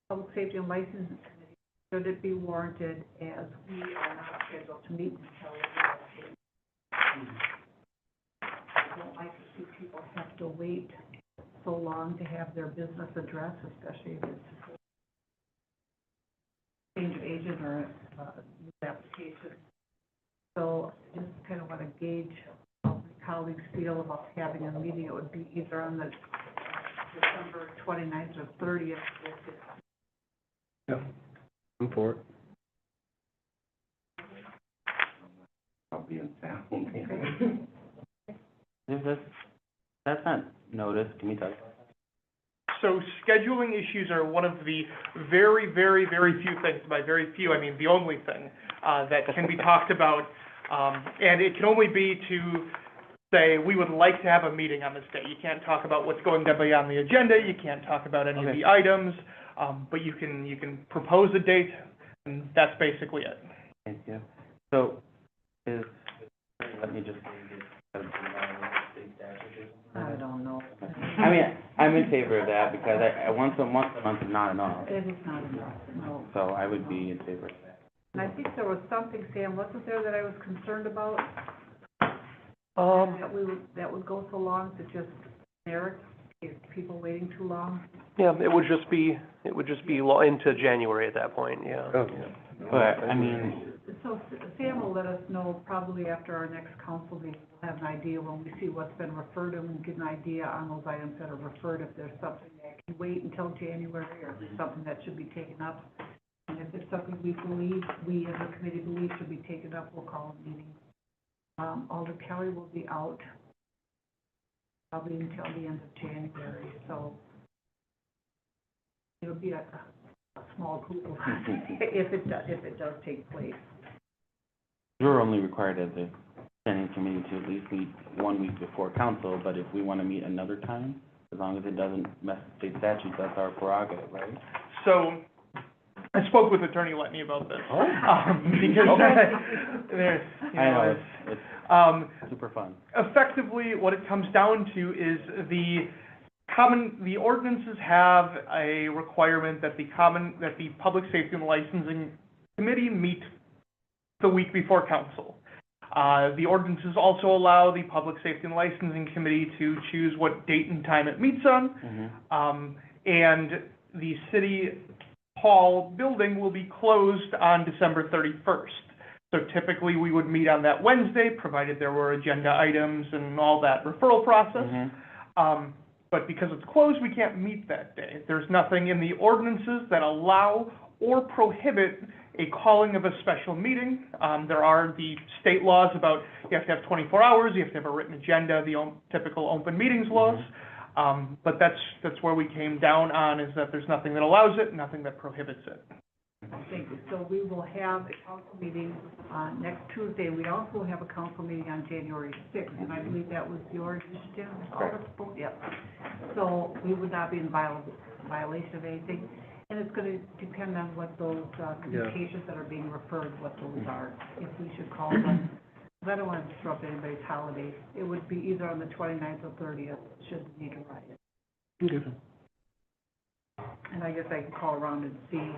public safety and licensing committee. Should it be warranted, as we are not scheduled to meet until I don't like to see people have to wait so long to have their business addressed, especially if it's a change of agent or a new application. So just kind of want to gauge how my colleagues feel about having a meeting. It would be either on the December 29th or 30th. Yeah, I'm for it. I'll be in town. That's not noticed. Can we talk? So scheduling issues are one of the very, very, very few things, by very few, I mean the only thing, that can be talked about. And it can only be to say, we would like to have a meeting on this day. You can't talk about what's going to be on the agenda, you can't talk about any of the items, but you can propose a date, and that's basically it. Thank you. So, let me just. I don't know. I mean, I'm in favor of that because once a month is not enough. It is not enough, no. So I would be in favor of that. And I think there was something, Sam, wasn't there, that I was concerned about? That would go so long to just generic, if people waiting too long? Yeah, it would just be into January at that point, yeah. Oh. But, I mean, So Sam will let us know probably after our next council meeting. We'll have an idea when we see what's been referred to, and we'll get an idea on those items that are referred, if there's something that can wait until January, or if there's something that should be taken up. And if there's something we as a committee believe should be taken up, we'll call a meeting. Alder Kelly will be out probably until the end of January, so it'll be a small group if it does take place. you're only required as a standing committee to at least meet 1 week before council, but if we want to meet another time, as long as it doesn't mess with state statutes, that's our prerogative, right? So, I spoke with Attorney Letney about this. Oh. Because there's, I know, it's super fun. Effectively, what it comes down to is the ordinances have a requirement that the Public Safety and Licensing Committee meet the week before council. The ordinances also allow the Public Safety and Licensing Committee to choose what date and time it meets on. And the City Hall building will be closed on December 31st. So typically, we would meet on that Wednesday, provided there were agenda items and all that referral process. But because it's closed, we can't meet that day. There's nothing in the ordinances that allow or prohibit a calling of a special meeting. There are the state laws about you have to have 24 hours, you have to have a written agenda, the typical open meetings laws. But that's where we came down on, is that there's nothing that allows it, nothing that prohibits it. Thank you. So we will have a council meeting next Tuesday. We also have a council meeting on January 6th, and I believe that was your initiative. Yep. So we would not be in violation of anything. And it's going to depend on what those communications that are being referred, what those are, if we should call them. Because I don't want to disrupt anybody's holiday. It would be either on the 29th or 30th, should the need arise. And I guess I can call around and see,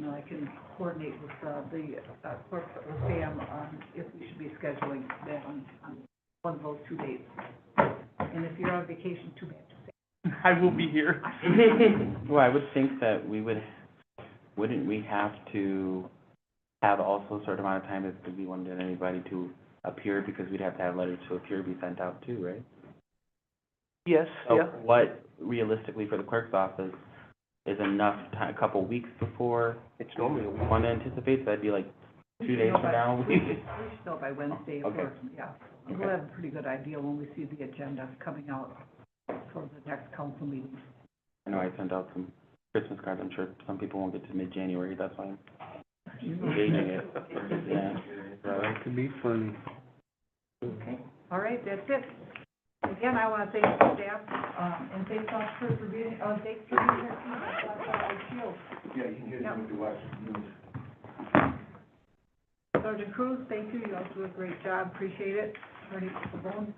I can coordinate with the clerk or Sam on if we should be scheduling that on one of those 2 dates. And if you're on vacation, too bad. I will be here. Well, I would think that we would wouldn't we have to have also a certain amount of time if we wanted anybody to appear, because we'd have to have letters to appear be sent out too, right? Yes, So yeah. what realistically for the clerk's office is enough time, a couple weeks before It's normally a week. one anticipates? That'd be like 2 We should days know from by- now? We should know by Wednesday, Okay. or, yeah. We'll have a pretty good idea when we see the agenda coming out for the next council meeting. I know I sent out some Christmas cards. I'm sure some people won't get to mid-January. That's why I'm engaging it. Yeah. That could be funny. Okay, all right, that's it. Again, I want to thank the staff, and thank Officer for being, thanks for being here tonight. That's all I feel. Yeah, you can get Yep. it with the watch. Sergeant Cruz, thank you, you all do a great job, appreciate it. Attorney Pavone.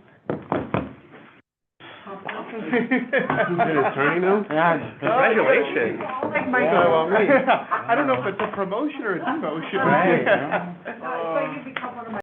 An attorney now? Yeah. Congratulations. Like my. I don't know if it's a promotion or a demotion. Right, yeah.